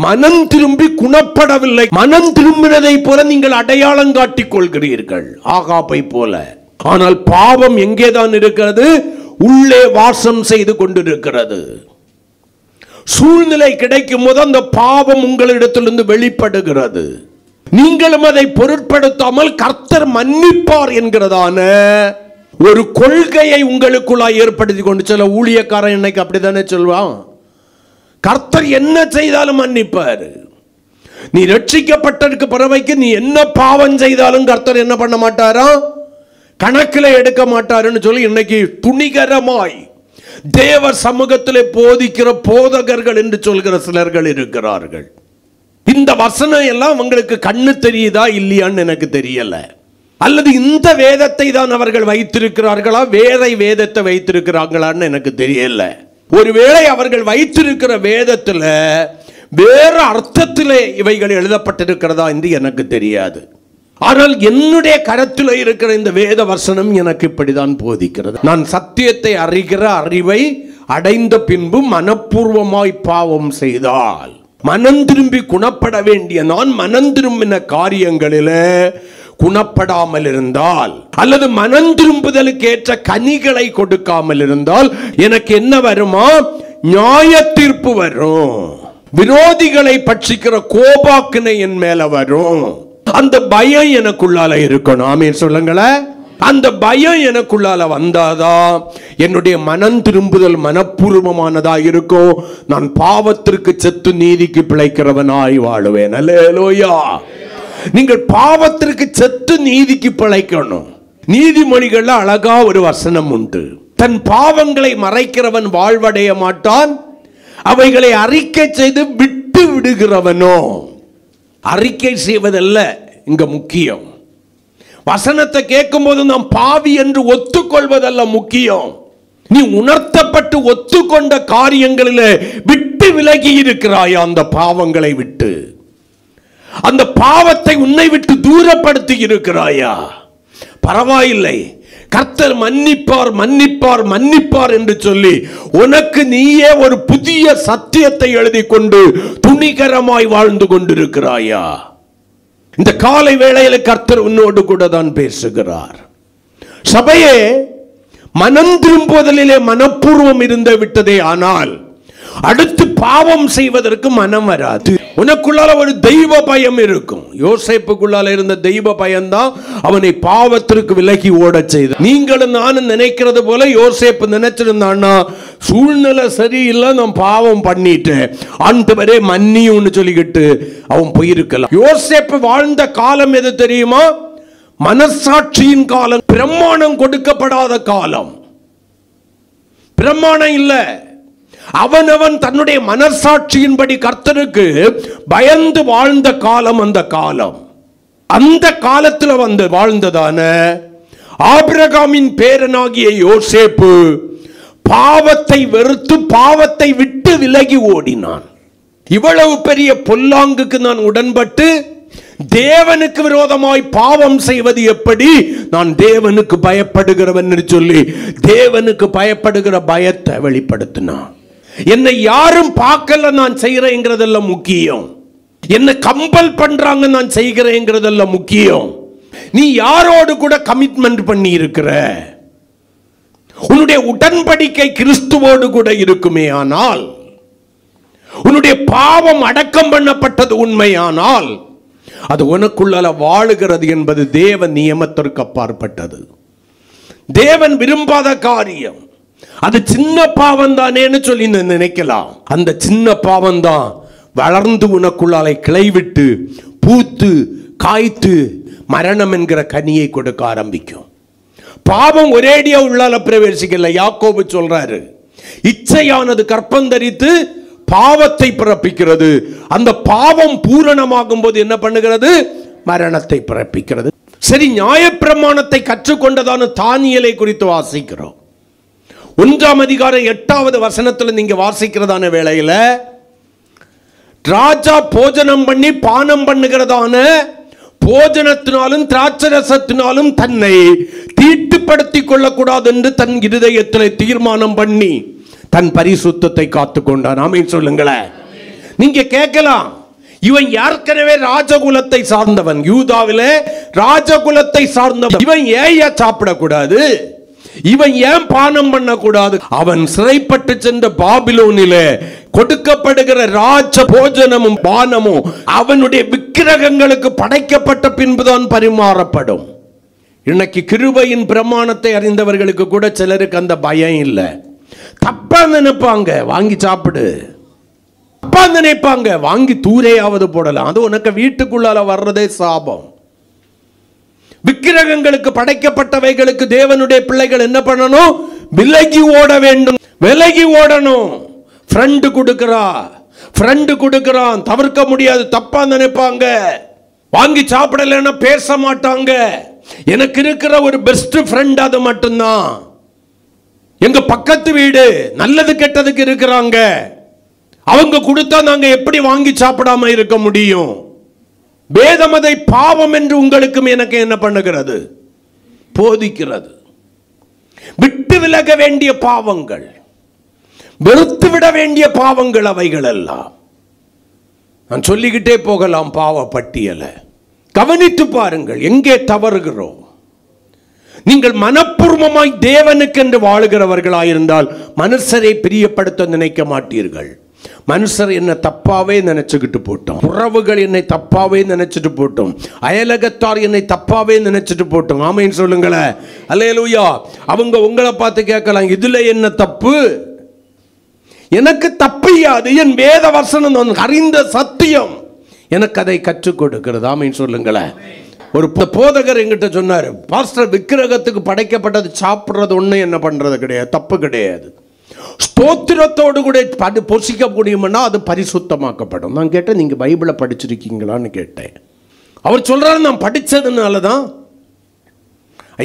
[SPEAKER 1] மனம் திரும்பி குணப்படவில்லை. மனம் திரும்பினதை போல நீங்கள் அடையாளம் காட்டிக் கொள்கிறீர்கள், ஆகாபை போல. ஆனால் பாவம் எங்கேதான் இருக்கிறது? உள்ளே வாசம் செய்து கொண்டிருக்கிறது. சூழ்நிலை கிடைக்கும் போது அந்த பாவம் உங்களிடத்திலிருந்து வெளிப்படுகிறது. நீங்களும் அதை பொருட்படுத்தாமல் கர்த்தர் மன்னிப்பார் என்கிறதான ஒரு கொள்கையை உங்களுக்குள்ளாய் ஏற்படுத்தி கொண்டு, சில ஊழியக்காரன் இன்னைக்கு அப்படித்தானே சொல்வான், கர்த்தர் என்ன செய்தாலும் மன்னிப்பார். நீ ரட்சிக்கப்பட்டதுக்கு பிறவைக்கு நீ என்ன பாவம் செய்தாலும் கர்த்தர் என்ன பண்ண மாட்டாரா? கணக்கில் எடுக்க மாட்டாருன்னு சொல்லி இன்னைக்கு துணிகரமாய் தேவ சமூகத்திலே போதிக்கிற போதகர்கள் என்று சொல்கிற சிலர்கள் இருக்கிறார்கள். இந்த வசனம் எல்லாம் உங்களுக்கு கண்ணு தெரியுதா இல்லையான்னு எனக்கு தெரியல. அல்லது இந்த வேதத்தை தான் அவர்கள் வைத்திருக்கிறார்களா, வேற வேதத்தை வைத்திருக்கிறாங்களான்னு எனக்கு தெரியல. ஒருவேளை அவர்கள் வைத்திருக்கிற வேதத்தில் வேற அர்த்தத்திலே இவைகள் எழுதப்பட்டிருக்கிறதா என்று எனக்கு தெரியாது. ஆனால் என்னுடைய கருத்தில் இருக்கிற இந்த வேத வசனம் எனக்கு இப்படிதான் போதிக்கிறது. நான் சத்தியத்தை அறிகிற அறிவை அடைந்த பின்பு மனப்பூர்வமாய் பாவம் செய்தால், மனம் திரும்பி குணப்பட வேண்டிய நான் மனம் திரும்பின காரியங்களிலே குணப்படாமல் இருந்தால், அல்லது மனம் திரும்புதலுக்கு ஏற்ற கனிகளை கொடுக்காமல் இருந்தால் எனக்கு என்ன வருமா? நியாய தீர்ப்பு வரும். விரோதிகளை பட்சிக்கிற கோபாக்கினை என் மேல வரும். அந்த பயம் எனக்குள்ளால இருக்கணும். ஆமென் சொல்லுங்களேன். அந்த பயம் எனக்குள்ளால வந்தாதான் என்னுடைய மனம் திரும்புதல் மனப்பூர்வமானதா இருக்கும். நான் பாவத்திற்கு செத்து நீதிக்கு பிழைக்கிறவனாய் வாழுவேன். அல்லேலூயா. நீங்கள் பாவத்திற்கு செத்து நீதிக்கு பிழைக்கணும். நீதிமொழிகள்ல அழகா ஒரு வசனம் உண்டு, தன் பாவங்களை மறைக்கிறவன் வாழ்வடைய மாட்டான், அவைகளை அறிக்கை செய்து விட்டு விடுகிறவனோ. அறிக்கை செய்வதல்ல இங்க முக்கியம். வசனத்தை கேட்கும் போது நாம் பாவி என்று ஒத்துக்கொள்வதல்ல முக்கியம். நீ உணர்த்தப்பட்டு ஒத்துக்கொண்ட காரியங்களிலே விட்டு விலகி இருக்கிறாயா? அந்த பாவங்களை விட்டு, அந்த பாவத்தை உன்னை விட்டு தூரப்படுத்தி இருக்கிறாயா? பரவாயில்லை, கர்த்தர் மன்னிப்பார் மன்னிப்பார் மன்னிப்பார் என்று சொல்லி உனக்கு நீயே ஒரு புதிய சத்தியத்தை எழுதி கொண்டு துணிகரமாய் வாழ்ந்து கொண்டிருக்கிறாயா? இந்த காலை வேளையில் கர்த்தர் உன்னோடு கூட தான் பேசுகிறார். சபையே, மனம் திரும்புவதிலே மனப்பூர்வம் இருந்து விட்டதே ஆனால் அடுத்து பாவம் செய்வதற்கு மனம் வராது. உனக்குள்ளால ஒரு தெய்வ பயம் இருக்கும். யோசேப்புக்குள்ளால இருந்த தெய்வ பயம்தான் அவனை பாவத்திற்கு விலகி ஓடச் செய்தது. நீங்களும் நானும் நினைக்கிறது போல யோசேப்பு நினைச்சிருந்தான்னா, சூழ்நிலை சரியில்லை, நான் பாவம் பண்ணிட்டேன், ஆண்டவரே மன்னியும்னு சொல்லிக்கிட்டு அவன் போயிருக்கலாம். யோசேப்பு வாழ்ந்த காலம் எது தெரியுமா? மனசாட்சியின் காலம், பிரமாணம் கொடுக்கப்படாத காலம். பிரமாணம் இல்ல, அவனவன் தன்னுடைய மனசாட்சியின்படி கர்த்தருக்கு பயந்து வாழ்ந்த காலம் அந்த காலம். அந்த காலத்தில் வந்து வாழ்ந்ததான ஆபிரகாமின் பேரனாகிய யோசேப்பு பாவத்தை வெறுத்து பாவத்தை விட்டு விலகி ஓடினான். இவ்வளவு பெரிய பொல்லாங்குக்கு நான் உடன்பட்டு தேவனுக்கு விரோதமாய் பாவம் செய்வது எப்படி? நான் தேவனுக்கு பயப்படுகிறவன் என்று சொல்லி தேவனுக்கு பயப்படுகிற பயத்தை வெளிப்படுத்தினான். என்னை யாரும் பார்க்கல, நான் செய்கிறேங்கிறதெல்லாம் முக்கியம். என்ன கம்பல் பண்றாங்க, நான் செய்கிறேங்கிறதெல்லாம் முக்கியம். நீ யாரோடு கூட கமிட்மெண்ட் பண்ணி இருக்கிற? உன்னுடைய உடன்படிக்கை கிறிஸ்துவோடு கூட இருக்குமே ஆனால், உன்னுடைய பாவம் அடக்கம் பண்ணப்பட்டது உண்மையானால், அது உனக்குள்ள வாழுகிறது என்பது தேவ நியமத்திற்கு அப்பாற்பட்டது. தேவன் விரும்பாத காரியம். அது சின்ன பாவம் தானேன்னு சொல்லி நினைக்கலாம். அந்த சின்ன பாவம் தான் வளர்ந்து உனக்குள்ளாலை கிளைவிட்டு பூத்து காய்த்து மரணம் என்கிற கனியை கொடுக்க ஆரம்பிக்கும். பாவம் ஒரேடியா உள்ளால பிரவேசிக்கல. யாக்கோபு சொல்றாரு, இச்சையானது கற்பந்தரித்து பாவத்தை பிறப்பிக்கிறது. அந்த பாவம் பூரணமாகும் போது என்ன பண்ணுகிறது? மரணத்தை பிறப்பிக்கிறது. சரி, நியாயப்பிரமாணத்தை கற்றுக்கொண்டதான தானியேலை குறித்து வாசிக்கிறோம். 1ஆம் அதிகாரம் 8வது வசனத்தில் நீங்க வாசிக்கிறதான வேளையில, ராஜா போஜனம் பண்ணி பானம் பண்ணுகிறதான போஜனத்தினாலும் திராட்சரசத்தினாலும் தன்னை தீட்டுப்படுத்திக் கொள்ளக்கூடாது என்று தன் இருதயத்தில் தீர்மானம் பண்ணி தன் பரிசுத்தத்தை காத்து கொண்டான். ஆமென் சொல்லுங்களேன். நீங்க கேட்கலாம், இவன் ஏற்கனவே ராஜகுலத்தை சார்ந்தவன், யூதாவிலே ராஜகுலத்தை சார்ந்தவன், இவன் ஏன் சாப்பிடக்கூடாது? இவன் ஏன் பானம் பண்ணக்கூடாது? அவன் சிறைப்பட்டு சென்ற பாபிலோனிலே கொடுக்கப்படுகிற ராஜ போஜனமும் பானமும் அவனுடைய விக்கிரகங்களுக்கு படைக்கப்பட்ட பின்புதான் பரிமாறப்படும். இன்னைக்கு கிருபையின் பிரமாணத்தை அறிந்தவர்களுக்கு கூட சிலருக்கு அந்த பயம் இல்லை. தப்பா நினைப்பாங்க, வாங்கி சாப்பிடு. தப்பா நினைப்பாங்க, வாங்கி தூரையாவது போடலாம். அது உனக்கு வீட்டுக்குள்ளால வர்றதே சாபம். விக்கிரகங்களுக்கு படைக்கப்பட்டவைகளுக்கு தேவனுடைய பிள்ளைகள் என்ன பண்ணணும்? விலகி ஓட வேண்டும், விலகி ஓடணும். ஃப்ரெண்டு கொடுக்கிறான், தவிர்க்க முடியாது. தப்பா நினைப்பாங்க, வாங்கி சாப்பிடலன்னா பேச மாட்டாங்க. எனக்கு இருக்கிற ஒரு பெஸ்ட் ஃப்ரெண்ட் அது மட்டும்தான். எங்க பக்கத்து வீடு நல்லது கெட்டதுக்கு இருக்கிறாங்க, அவங்க கொடுத்தா நாங்க எப்படி வாங்கி சாப்பிடாம இருக்க முடியும்? வேதம் அதை பாவம் என்று உங்களுக்கும் எனக்கு என்ன பண்ணுகிறது? போதிக்கிறது. விட்டு விலக வேண்டிய பாவங்கள், வெறுத்து விட வேண்டிய பாவங்கள் அவைகள் எல்லாம். நான் சொல்லிக்கிட்டே போகலாம் பாவ பட்டியலை. கவனித்து பாருங்கள், எங்கே தவறுகிறோம். நீங்கள் மனப்பூர்வமாய் தேவனுக்கென்று வாழுகிறவர்களாயிருந்தால் மனுஷரை பிரியப்படுத்த நினைக்க மாட்டீர்கள். மனுஷர் என்ன தப்பாவே நினைச்சுக்கிட்டு போட்டோம், உறவுகள் என்னை தப்பாவே நினைச்சிட்டு போட்டோம், அயலகத்தார் என்னை தப்பாவே நினைச்சிட்டு போட்டோம். ஆமென் சொல்லுங்களேன். அல்லேலூயா. அவங்க உங்களை பார்த்து கேட்கலாம், இதுல என்ன தப்பு? எனக்கு தப்பியாது. என் வேத வசனம் அறிந்த சத்தியம் எனக்கு அதை கற்றுக் கொடுக்கிறது. ஆமென் சொல்லுங்களேன். ஒரு போதகர் என்கிட்ட சொன்னார், பாஸ்டர், விக்கிரகத்துக்கு படைக்கப்பட்டது சாப்பிட்றது ஒன்றும் என்ன பண்ணுறது கிடையாது, தப்பு கிடையாது. ஸ்தோத்திரத்தோடு கூட பொசிக்க முடியும்னா அது பரிசுத்தமாக்கப்படும். நான் கேட்டேன், நீங்கள் பைபிளை படிச்சிருக்கீங்களான்னு கேட்டேன். அவர் சொல்கிறாரு, நான் படித்ததுனால தான்.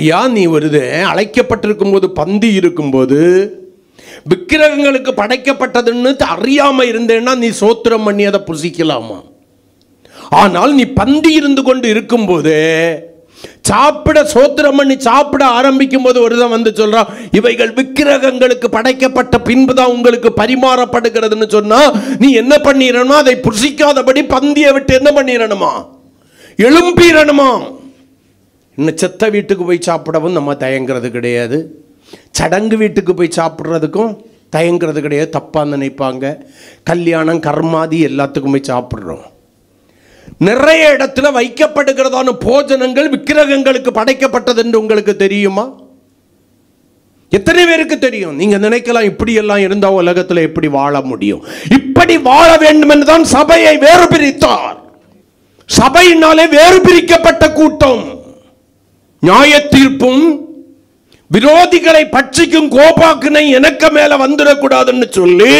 [SPEAKER 1] ஐயா, நீ வருது அழைக்கப்பட்டிருக்கும் போது, பந்தி இருக்கும்போது விக்கிரகங்களுக்கு படைக்கப்பட்டதுன்னு அறியாமல் இருந்தேன்னா நீ சோத்திரம் பண்ணி அதை புசிக்கலாமா? ஆனால் நீ பந்தி இருந்து கொண்டு இருக்கும் போது சாப்பிட சோத்திரம் பண்ணி சாப்பிட ஆரம்பிக்கும் போது ஒருதான் வந்து சொல்றான், இவைகள் விக்கிரகங்களுக்கு படைக்கப்பட்ட பின்புதான் உங்களுக்கு பரிமாறப்படுகிறதுன்னு சொன்னா நீ என்ன பண்ணிடணுமா? அதை புசிக்காதபடி பந்தியை விட்டு என்ன பண்ணிடணுமா? எழும்பிடணுமா? இன்னும் செத்த வீட்டுக்கு போய் சாப்பிடவும் நம்ம தயங்கிறது கிடையாது, சடங்கு வீட்டுக்கு போய் சாப்பிட்றதுக்கும் தயங்கிறது கிடையாது. தப்பாக நினைப்பாங்க. கல்யாணம் கர்மாதி எல்லாத்துக்குமே சாப்பிட்றோம். நிறைய இடத்துல வைக்கப்படுகிறதான போஜனங்கள் விக்கிரகங்களுக்கு படைக்கப்பட்டது என்று உங்களுக்கு தெரியுமா? எத்தனை பேருக்கு தெரியும்? நீங்க நினைக்கலாம் இப்படியெல்லாம் இருந்தால் உலகத்தில் எப்படி வாழ முடியும்? இப்படி வாழ வேண்டும் என்றுதான் சபையை வேறு பிரித்தார். சபையினாலே வேறு பிரிக்கப்பட்ட கூட்டம். நியாய தீர்ப்பும் விரோதிகளை பட்சிக்கும் கோபாக்கினை எனக்கு மேல வந்துடக்கூடாதுன்னு சொல்லி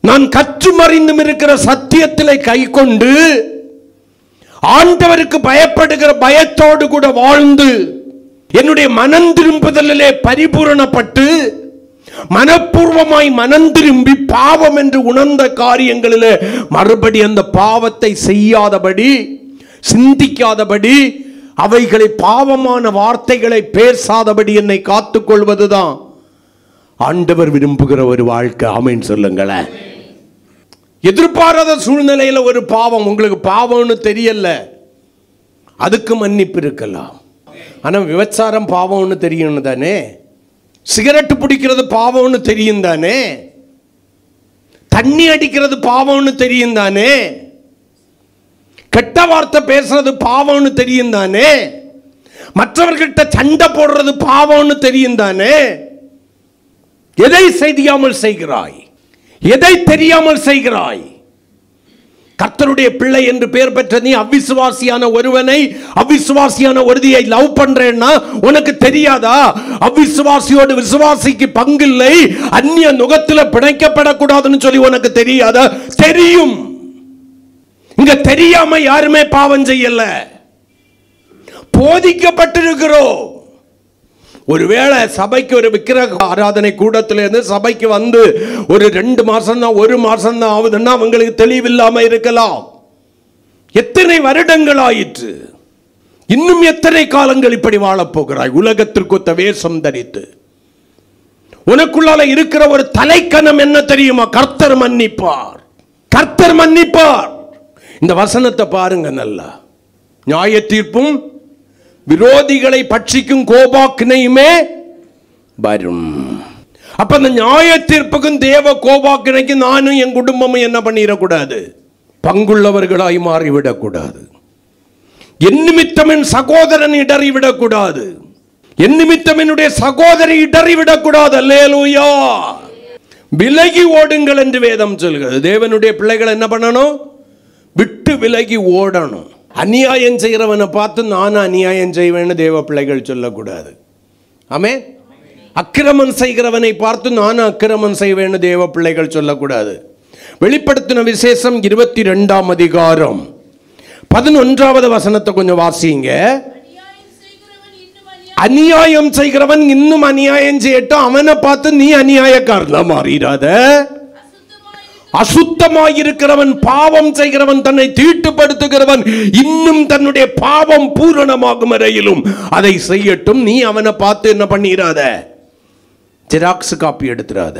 [SPEAKER 1] நான் கற்றுமறிந்தும் இருக்கிற சத்தியத்திலே கை கொண்டு ஆண்டவருக்கு பயப்படுகிற பயத்தோடு கூட வாழ்ந்து என்னுடைய மனம் திரும்புதலிலே பரிபூரணப்பட்டு மனப்பூர்வமாய் மனம் திரும்பி பாவம் என்று உணர்ந்த காரியங்களிலே மறுபடி அந்த பாவத்தை செய்யாதபடி, சிந்திக்காதபடி, அவைகளை பாவமான வார்த்தைகளை பேசாதபடி என்னை காத்துக்கொள்வதுதான் ஆண்டவர் விரும்புகிற ஒரு வாழ்க்கை. ஆமென் சொல்லுங்களேன். எதிர்பாராத சூழ்நிலையில் ஒரு பாவம் உங்களுக்கு பாவம்னு தெரியல, அதுக்கு மன்னிப்பு இருக்கலாம். ஆனால் விபச்சாரம் பாவம்னு தெரியும் தானே, சிகரெட்டு பிடிக்கிறது பாவம்னு தெரியும் தானே, தண்ணி அடிக்கிறது பாவம்னு தெரியும் தானே, கெட்ட வார்த்தை பேசுறது பாவம்னு தெரியும் தானே, மற்றவர்கிட்ட சண்டை போடுறது பாவம்னு தெரியும் தானே. எதை செய்யாமல் செய்கிறாய்? எதை தெரியாமல் செய்கிறாய்? கர்த்தருடைய பிள்ளை என்று பெயர் பெற்ற நீ அவிசுவாசியான ஒருவனை, அவிசுவாசியான ஒருதியை லவ் பண்றேன்னா உனக்கு தெரியாதா? அவிசுவாசியோடு விசுவாசிக்கு பங்கில்லை, அந்நிய நுகத்தில் பிணைக்கப்படக்கூடாதுன்னு சொல்லி உனக்கு தெரியாதா? தெரியும். இங்க தெரியாம யாருமே பாவம் செய்யல, போதிக்கப்பட்டிருக்கிறோம். ஒருவேளை சபைக்கு ஒரு விக்கிரக ஆராதனை கூடத்திலிருந்து சபைக்கு வந்து ஒரு 2 மாசம் தான் 1 மாசம் தான் ஆகுதுன்னா அவங்களுக்கு தெளிவில்லாம இருக்கலாம். எத்தனை வருடங்கள் ஆயிற்று, இன்னும் எத்தனை காலங்கள் இப்படி வாழப்போகிறாய்? உலகத்திற்கொத்த வேஷம் தரித்து உனக்குள்ளால இருக்கிற ஒரு தலைக்கணம் என்ன தெரியுமா? கர்த்தர் மன்னிப்பார், கர்த்தர் மன்னிப்பார். இந்த வசனத்தை பாருங்க நல்லா. நியாய தீர்ப்பும் விரோதிகளை பட்சிக்கும் கோபாக்கினையுமே வரும். அப்ப அந்த நியாய தீர்ப்புக்கும் தேவ கோபாக்கினைக்கும் நானும் என் குடும்பமும் என்ன பண்ணிடக்கூடாது? பங்குள்ளவர்களாய் மாறிவிடக்கூடாது. என் நிமித்தம் என் சகோதரன் இடறிவிடக்கூடாது, என் நிமித்தம் என்னுடைய சகோதரி இடறிவிடக்கூடாது. அல்லேலூயா. விலகி ஓடுங்கள் என்று வேதம் சொல்கிறது. தேவனுடைய பிள்ளைகள் என்ன பண்ணணும்? விட்டு விலகி ஓடணும். அநியாயம் செய்கிறவனை பார்த்து நானும் அநியாயம் செய்வேன்னு தேவ பிள்ளைகள் சொல்லக்கூடாது. ஆமென். அக்கிரமம் செய்கிறவனை பார்த்து நானும் அக்கிரமம் செய்வேன்னு தேவ பிள்ளைகள் சொல்லக்கூடாது. வெளிப்படுத்தின விசேஷம் 22ஆம் அதிகாரம் 11வது வசனத்தை கொஞ்சம் வாசிங்க. அநியாயம் செய்கிறவன் இன்னும் அநியாயம் செய்யட்டும், அவனை பார்த்து நீ அநியாயக்காரனா மாறிடாத. அசுத்தமாயிருக்கிறவன், பாவம் செய்கிறவன், தன்னை தீட்டுப்படுத்துகிறவன் இன்னும் தன்னுடைய பாவம் பூரணமாகும் வரையிலும் அதை செய்யட்டும். நீ அவனை பார்த்து என்ன பண்ணிராத? ஜெராக்ஸ் காப்பி எடுத்துறாத,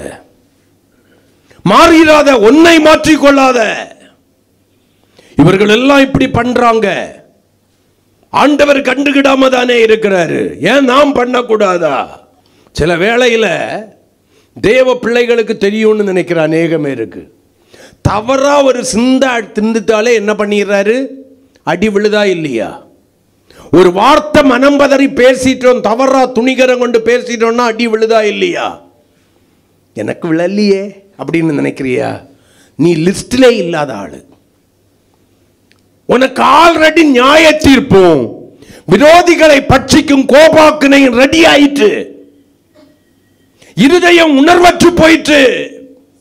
[SPEAKER 1] மாறிடாத, உன்னை மாற்றிக்கொள்ளாத. இவர்கள் எல்லாம் இப்படி பண்றாங்க. ஆண்டவர் கண்டுகிடாம தானே இருக்கிறாரு. ஏன் நாம் பண்ணக்கூடாதா? சில வேளையில தேவ பிள்ளைகளுக்கு தெரியும்னு நினைக்கிற அநேகமே இருக்கு. தவறா ஒரு சிந்தா திண்டுத்தாலே என்ன பண்ணிடுறாரு? அடி விழுதா இல்லையா? ஒரு வார்த்தை மனம் பதறி பேசிட்டோம், தவறா துணிகரம் கொண்டு பேசிட்டோம்னா அடி விழுதா இல்லையா? எனக்கு விழலையே அப்படின்னு நினைக்கிறியா? நீ லிஸ்டிலே இல்லாத ஆளு. உனக்கு ஆல்ரெடி நியாய தீர்ப்பும் விரோதிகளை பட்சிக்கும் கோபாக்கினை ரெடி ஆயிட்டு, இருதயம் உணர்வற்று போயிட்டு,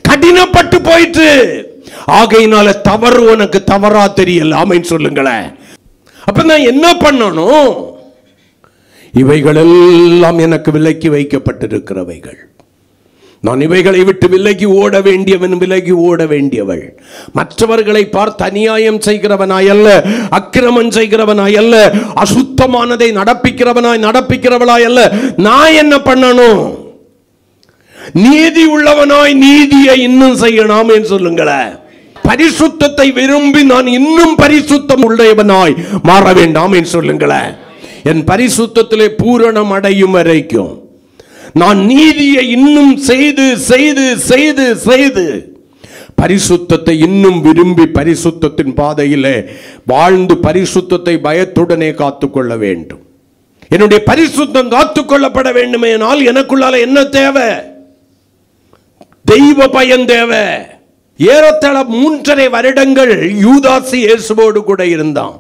[SPEAKER 1] கடினப்பட்டு போயிட்டு. ஆகையினால தவறு உனக்கு தவறா தெரியல. ஆமென் சொல்லுங்களேன். அப்ப நான் என்ன பண்ணணும்? இவைகள் எல்லாம் எனக்கு விலக்கி வைக்கப்பட்டிருக்கிறவைகள். நான் இவைகளை விட்டு விலகி ஓட வேண்டியவன், விலகி ஓட வேண்டியவள். மற்றவர்களை பார்த்து அநியாயம் செய்கிறவனாய் அல்ல, அக்கிரமம் செய்கிறவனாய் அல்ல, அசுத்தமானதை நடப்பிக்கிறவளாய் அல்ல. நான் என்ன பண்ணணும்? நீதி உள்ளவனாய் நீதியை இன்னும் செய்யணும் என்று சொல்லுங்களேன். பரிசுத்தத்தை விரும்பி நான் இன்னும் பரிசுத்தம் உள்ளவனாய் மாற வேண்டாம் என்று சொல்லுங்களேன். என் பரிசுத்தத்திலே பூரணம் அடையும் வரைக்கும் நான் நீதியை இன்னும் செய்து செய்து செய்து செய்து பரிசுத்தத்தை இன்னும் விரும்பி பரிசுத்தத்தின் பாதையிலே வாழ்ந்து பரிசுத்தத்தை பயத்துடனே காத்துக்கொள்ள வேண்டும். என்னுடைய பரிசுத்தம் காத்துக்கொள்ளப்பட வேண்டுமேனால் எனக்குள்ளால என்ன தேவை? தெய்வ பயம் தேவை. ஏறத்தாழ 3.5 வருடங்கள் யூதாசு இயேசுவோடு கூட இருந்தான்.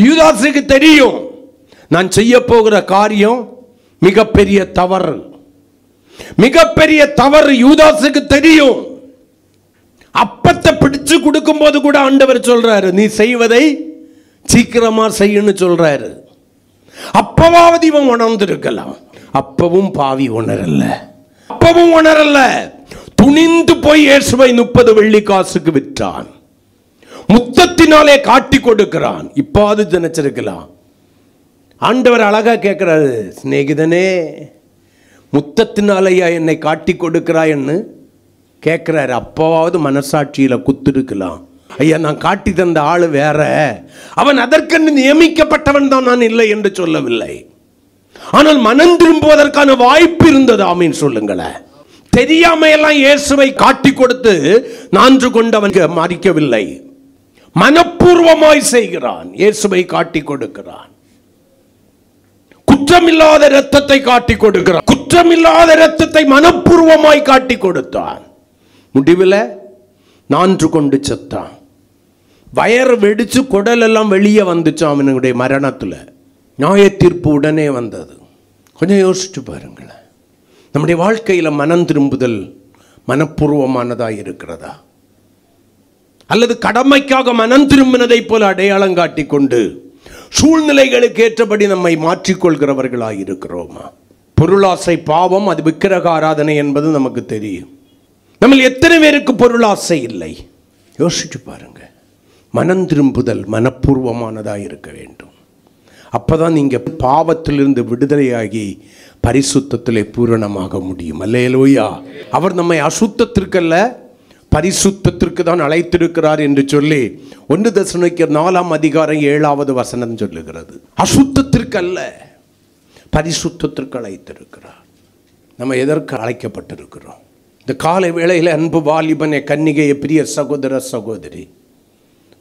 [SPEAKER 1] யூதாசுக்கு தெரியும் நான் செய்ய போகிற காரியம் மிகப்பெரிய தவறு. மிகப்பெரிய தவறு யூதாசுக்கு தெரியும். அப்பத்தை பிடிச்சு கொடுக்கும் போது கூட ஆண்டவர் சொல்றாரு, நீ செய்வதை சீக்கிரமா செய்யன்னு சொல்றாரு. அப்பவாவது இவன் உணர்ந்திருக்கலாம். அப்பவும் பாவி உணரல்ல. அப்பவும் உணரல்ல. துணிந்து போய் இயேசுவை 30 வெள்ளி காசுக்கு விற்றான். முத்தத்தினாலே காட்டி கொடுக்கிறான். இப்பாது நினைச்சிருக்கலாம். ஆண்டவர் அழகா கேட்கிறாரு, சிநேகிதனே முத்தத்தினாலேயா என்னை காட்டி கொடுக்கிறாய்ன்னு கேட்கிறாரு. அப்பவாவது மனசாட்சியில குத்திருக்கலாம். ஐயா, நான் காட்டி தந்த ஆளு வேற, அவன் அதற்கென்று நியமிக்கப்பட்டவன் தான், நான் இல்லை என்று சொல்லவில்லை. ஆனால் மனம் திரும்புவதற்கான வாய்ப்பு இருந்தது. ஆமீன் சொல்லுங்களேன். தெரியாம எல்லாம் இயேசுவை காட்டி கொடுத்து நான்று கொண்டவன் மறிக்கவில்லை. மனப்பூர்வமாய் செய்கிறான். இயேசுவை காட்டி கொடுக்கிறான். குற்றமில்லாத இரத்தத்தை காட்டி கொடுக்கிறான். குற்றமில்லாத இரத்தத்தை மனப்பூர்வமாய் காட்டி கொடுத்தான். முடிவில் நான்று கொண்டு செத்தான். வயர் வெடிச்சு குடல் எல்லாம் வெளியே வந்துச்சு அவனுடைய மரணத்துல. நியாய தீர்ப்பு உடனே வந்தது. கொஞ்சம் யோசிச்சு பாருங்களேன். நம்முடைய வாழ்க்கையில் மனம் திரும்புதல் மனப்பூர்வமானதாக இருக்கிறதா, அல்லது கடமைக்காக மனம் திரும்பினதை போல அடையாளம் காட்டி கொண்டு சூழ்நிலைகளுக்கு ஏற்றபடி நம்மை மாற்றிக்கொள்கிறவர்களாக இருக்கிறோமா? பொருளாசை பாவம், அது விக்கிரக ஆராதனை என்பது நமக்கு தெரியும். நம்ம எத்தனை பேருக்கு பொருளாசை இல்லை? யோசிச்சு பாருங்க. மனம் திரும்புதல் மனப்பூர்வமானதாக இருக்க வேண்டும். அப்பதான் நீங்க பாவத்திலிருந்து விடுதலையாகி பரிசுத்தத்திலே பூரணமாக முடியும். அல்லேலூயா. அவர் நம்மை அசுத்தத்திற்கல்ல பரிசுத்தத்திற்கு தான் அழைத்திருக்கிறார் என்று சொல்லி 1 தெசலோனிக்கர் 4:7 சொல்லுகிறது. அசுத்தத்திற்கல்ல பரிசுத்தத்திற்கு அழைத்திருக்கிறார். நம்ம எதற்கு அழைக்கப்பட்டிருக்கிறோம்? இந்த காலை வேளையில் அன்பு வாலிபனே, கன்னிகையை, பிரிய சகோதர சகோதரி,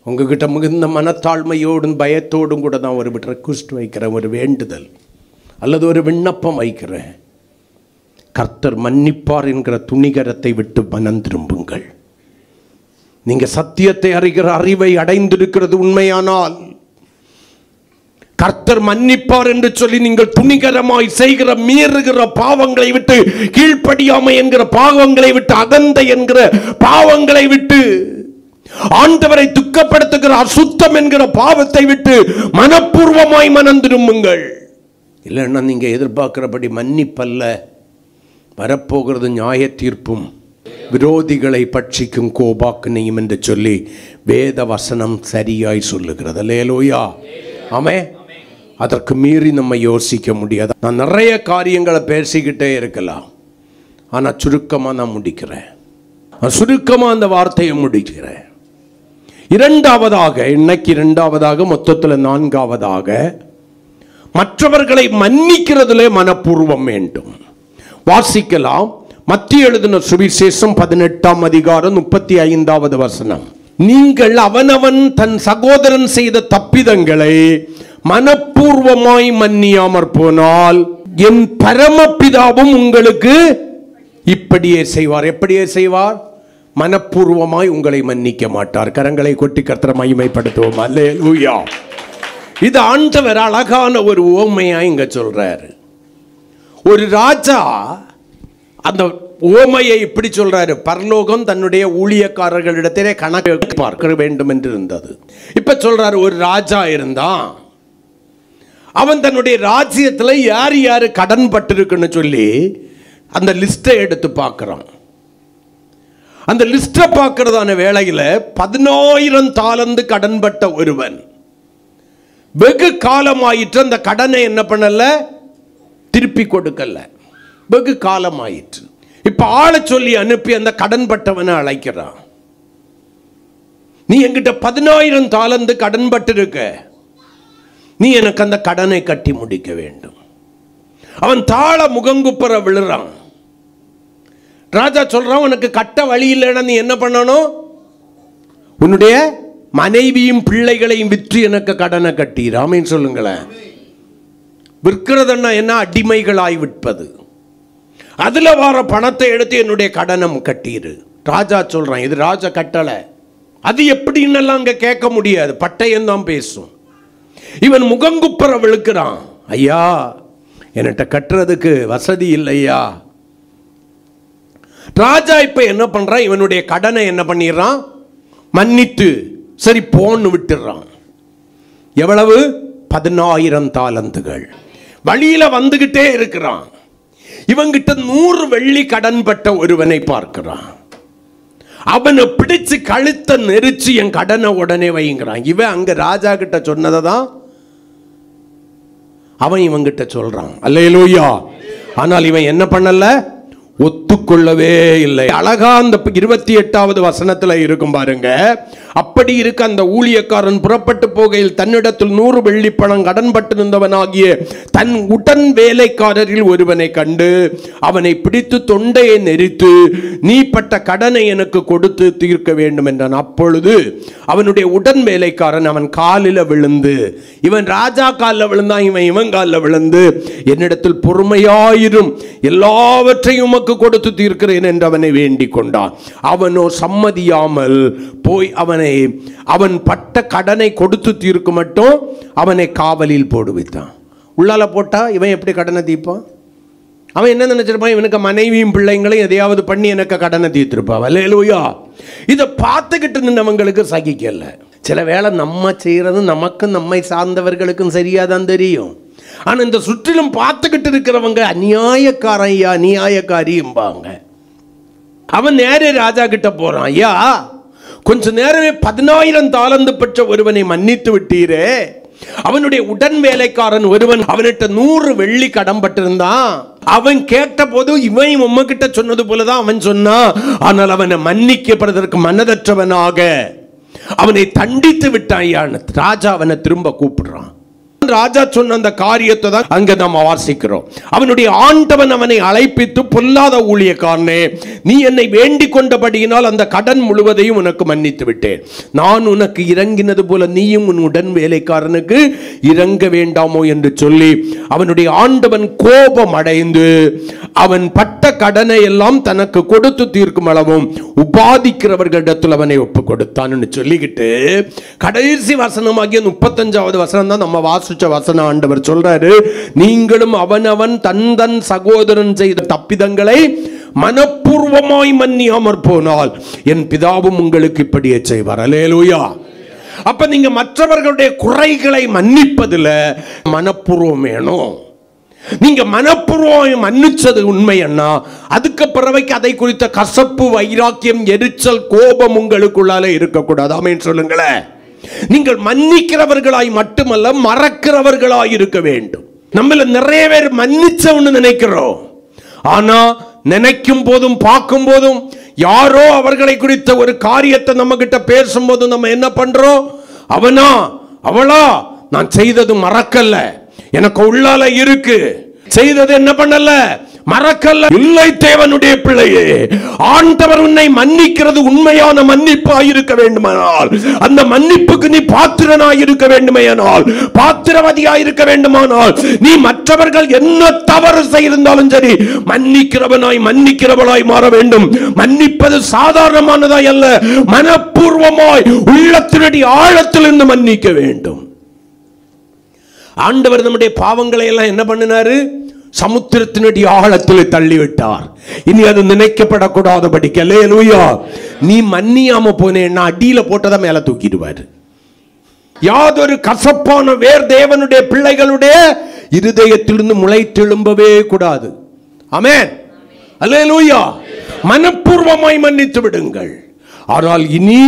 [SPEAKER 1] உங்ககிட்ட மிகுந்த மனத்தாழ்மையோடும் பயத்தோடும் கூட நான் ஒரு ரெக்வெஸ்ட் வைக்கிறேன், ஒரு வேண்டுதல் அல்லது ஒரு விண்ணப்பம் வைக்கிறேன். கர்த்தர் மன்னிப்பார் என்கிற துணிகரத்தை விட்டு மனம் திரும்புங்கள். நீங்க சத்தியத்தை அறிகிற அறிவை அடைந்திருக்கிறது உண்மையானால், கர்த்தர் மன்னிப்பார் என்று சொல்லி நீங்கள் துணிகரமாய் செய்கிற மீறுகிற பாவங்களை விட்டு, கீழ்ப்படியாமை என்கிற பாவங்களை விட்டு, அகந்தை என்கிற பாவங்களை விட்டு, ஆண்டவரை துக்கப்படுத்துகிற அசுத்தம் என்கிற பாவத்தை விட்டு மனப்பூர்வமாய் மனம் திரும்புங்கள். இல்லைன்னா நீங்க எதிர்பார்க்கிறபடி மன்னிப்பல்ல, வரப்போகிறது நியாய தீர்ப்பும் விரோதிகளை பட்சிக்கும் கோபாக்கினையும் என்று சொல்லி வேத வசனம் சரியாய் சொல்லுகிறது. அல்லேலூயா. ஆமே. அதற்கு மீறி நம்ம யோசிக்க முடியாது. நான் நிறைய காரியங்களை பேசிக்கிட்டே இருக்கலாம், ஆனால் சுருக்கமாக நான் முடிக்கிறேன். சுருக்கமாக அந்த வார்த்தையை முடிக்கிறேன். இரண்டாவதாக மொத்தத்தில் 4ஆவதாக மற்றவர்களை மன்னிக்கிறதுலே மனப்பூர்வம் வேண்டும். வாசிக்கலாம். மத்திய எழுதின சுவிசேஷம் 18:35 நீங்கள் அவனவன் தன் சகோதரன் செய்த தப்பிதங்களை மனப்பூர்வமாய் மன்னியாமற் போனால் என் பரமபிதாவும் உங்களுக்கு இப்படியே செய்வார். எப்படியே செய்வார்? மனப்பூர்வமாய் உங்களை மன்னிக்க மாட்டார். கரங்களை கொட்டி கர்த்தரை மகிமைப்படுத்துவோம். அல்லேலூயா. இது ஆண்டவர் அழகான ஒரு உவமையா இங்க சொல்றாரு. ஒரு ராஜா அந்த உவமையை இப்படி சொல்றாரு. பரலோகம் தன்னுடைய ஊழியக்காரர்களிடத்திலே கணக்கு பார்க்க வேண்டும் என்று இருந்தது. இப்ப சொல்றாரு, ஒரு ராஜா இருந்தான். அவன் தன்னுடைய ராஜ்யத்தில் யார் யாரு கடன் பட்டிருக்குன்னு சொல்லி அந்த லிஸ்டை எடுத்து பார்க்கிறான். அந்த லிஸ்டை பார்க்கிறதான வேளையில் 10,000 தாலந்து கடன் பட்ட ஒருவன் வெகு காலமாயிற்று. அந்த கடனை என்ன பண்ணல? திருப்பி கொடுக்கல. வெகு காலமாயிற்று. இப்ப ஆளை சொல்லி அனுப்பி அந்த கடன் பட்டவனை அழைக்கிறான். நீ என்கிட்ட 10,000 தாலந்து கடன் பட்டு இருக்க, நீ எனக்கு அந்த கடனை கட்டி முடிக்க வேண்டும். அவன் தாழ முகங்குப்புற விழுறான். ராஜா சொல்றான், உனக்கு கட்ட வழி இல்லைன்னா நீ என்ன பண்ணணும்? உன்னுடைய மனைவியும் பிள்ளைகளையும் விற்று எனக்கு கடனை கட்டீர். ஆமீன் சொல்லுங்களேன். விற்கிறதுன்னா என்ன? அடிமைகளாய் விற்பது. அதுல வர பணத்தை எடுத்து என்னுடைய கடனை கட்டீரு. ராஜா சொல்றான், இது ராஜா கட்டளை. அது எப்படின்னு அங்க கேட்க முடியாது, பட்டயம் தான் பேசும். இவன் முகங்குப்புற விழுக்கிறான், ஐயா என்கிட்ட கட்டுறதுக்கு வசதி இல்லையா. ராஜா இப்ப என்ன பண்றான்? இவனுடைய கடனை என்ன பண்ணிடுறான்? மன்னித்து சரி போன்னு விட்டுறான். எவ்வளவு? 10,000 தாலந்துகள். வழியில வந்துகிட்டே இருக்கிறான். இவங்கிட்ட 100 வெள்ளி கடன் பட்ட ஒருவனை பார்க்கிறான். அவனை பிடிச்சு கழுத்தை நெரிச்சு என் கடனை உடனே வைங்கிறான். இவன் அங்க ராஜா கிட்ட சொன்னதை தான் அவன் இவங்கிட்ட சொல்றான். அல்லேலூயா. ஆனால் இவன் என்ன பண்ணல? ஒத்துக்கொள்ளவே இல்லை. அழகா அந்த 28வது வசனத்துல இருக்கும் பாருங்க. அப்படி இருக்க அந்த ஊழியக்காரன் புறப்பட்டு போகையில் தன்னிடத்தில் 100 வெள்ளி பணம் கடன் பட்டிருந்தவனாகிய தன் உடன் வேலைக்காரரில் ஒருவனை கண்டு அவனை பிடித்து தொண்டையை நெரித்து, நீ பட்ட கடனை எனக்கு கொடுத்து தீர்க்க வேண்டும் என்றான். அப்பொழுது அவனுடைய உடன் வேலைக்காரன் அவன் காலில் விழுந்து, இவன் ராஜா காலில் விழுந்தான், இவன் காலில் விழுந்து, என்னிடத்தில் பொறுமையாயிரும், எல்லாவற்றையும் கொடுத்து தீர்க்கிறேன் என்று அவனை வேண்டிக் கொண்டான். அவனோ சம்மதியாமல் போய் அவன் பட்ட கடனை கொடுத்து தீர்க்க மட்டும் அவனை காவலில் போடு வைத்தான். உள்ளால போட்டா இவன் எப்படி கடனை தீர்ப்பான்? அவன் என்ன நினைச்சிருப்பான்? இவனுக்கு மனைவியும் பிள்ளைங்களையும் எதையாவது பண்ணி எனக்கு கடனை தீர்த்திருப்பான். அல்லேலூயா. இதை பார்த்துக்கிட்டு நின்றவங்களுக்கு சகிக்கல. சில வேளை நம்ம செய்யறது நமக்கும் நம்மை சார்ந்தவர்களுக்கும் சரியாதான் தெரியும். ஆனா இந்த சுற்றிலும் பார்த்துக்கிட்டு இருக்கிறவங்க அநியாயக்காரன், ஐயா அநியாயக்காரிம்பாங்க. அவன் நேரே ராஜா கிட்ட போறான். ஐயா, கொஞ்ச நேரமே 10,000 தாலந்து பெற்ற ஒருவனை மன்னித்து விட்டீரே, அவனுடைய உடன் வேலைக்காரன் ஒருவன் அவன்கிட்ட 100 வெள்ளி கடன் பட்டிருந்தான். அவன் கேட்ட போது இவன் உம்மகிட்ட சொன்னது போலதான் அவன் சொன்னான். ஆனால் அவனை மன்னிக்கப்படுவதற்கு மனதற்றவனாக அவனை தண்டித்து விட்டான். ராஜா அவனை திரும்ப கூப்பிடுறான். ராஜா சொன்ன அந்த காரியத்தை தான் அங்க நம்ம வாசிக்கிறோம். அவனுடைய ஆண்டவன் அவனை அழைப்பித்து, பொல்லாத ஊழியக்காரனே, நீ என்னை வேண்டிக் கொண்டபடியினால் அந்த கடன் முழுவதையும் உனக்கு மன்னித்து விட்டேன். நான் உனக்கு இறங்கினது போல நீயும் உன் உடன் வேலைக்காரனுக்கு இறங்க வேண்டாமோ என்று சொல்லி அவனுடைய ஆண்டவன் கோபம் அடைந்து அவன் பட்ட கடனை எல்லாம் தனக்கு கொடுத்து தீர்க்கும் அளவும் உபாதிக்கிறவர்களிடத்தில் அவனை ஒப்பு கொடுத்தான் சொல்லிக்கிட்டு கடைசி வசனமாகிய 35வது வசனம் தான் நம்ம வாசிச்ச வசனம். ஆண்டவர் சொல்றாரு, நீங்களும் அவனவன் தன் சகோதரன் செய்த தப்பிதங்களை மனப்பூர்வமாய் மன்னியாமற் போனால் என் பிதாவும் உங்களுக்கு இப்படியே செய்வார். அல்லேலூயா. அப்ப நீங்க மற்றவர்களுடைய குறைகளை மன்னிப்பதில் மனப்பூர்வம் வேணும். நீங்க மனப்பூர்வம் மன்னிச்சது உண்மைன்னா அதுக்கு பிறவைக்கு அதை குறித்த கசப்பு, வைராக்கியம், எரிச்சல், கோபம் உங்களுக்குள்ளால இருக்கக்கூடாது. ஆமென் சொல்லுங்களேன். நீங்கள் மன்னிக்கிறவர்களாய் மட்டுமல்ல, மறக்கிறவர்களாய் இருக்க வேண்டும். நம்மள நிறைய பேர் மன்னிச்சவன்னு நினைக்கிறோம். ஆனா நினைக்கும் போதும் பார்க்கும் போதும் யாரோ அவர்களை குறித்த ஒரு காரியத்தை நம்ம கிட்ட பேசும்போது நம்ம என்ன பண்றோம்? அவனா அவளா நான் செய்தது மறக்கல, எனக்கு உள்ளால இருக்கு, செய்தது என்ன பண்ணல, மறக்கல. இல்லை தேவனுடைய பிள்ளையே, ஆண்டவர் உன்னை மன்னிக்கிறது உண்மையான மன்னிப்பாய் இருக்க வேண்டுமானால், அந்த மன்னிப்புக்கு நீ பாத்திரனாய் இருக்க வேண்டுமானால், பாத்திரவதியாய் இருக்க வேண்டுமானால், நீ மற்றவர்கள் என்ன தவறு செய்திருந்தாலும் சரி மன்னிக்கிறவனாய் மன்னிக்கிறவளாய் மாற வேண்டும். மன்னிப்பது சாதாரணமானதாய் அல்ல, மனப்பூர்வமாய் உள்ளத்தினுடைய ஆழத்திலிருந்து மன்னிக்க வேண்டும். ஆண்டவர் நம்முடைய பாவங்களை எல்லாம் என்ன பண்ணினாரு? சமுத்திரத்தினுடைய ஆழத்தில் தள்ளிவிட்டார். இனி அது நினைக்கப்படக்கூடாதபடிக்கு. அல்லேலூயா. நீ மன்னியாம போனேன்னா அடியில போட்டதை மேல தூக்கிடுவாரு. யாதொரு கசப்பான வேர் தேவனுடைய பிள்ளைகளுடைய இருதயத்திலிருந்து முளைத்தெழும்பவே கூடாது. ஆமென். அல்லேலூயா. மனப்பூர்வமாய் மன்னித்து விடுங்கள். ஆனால் இனி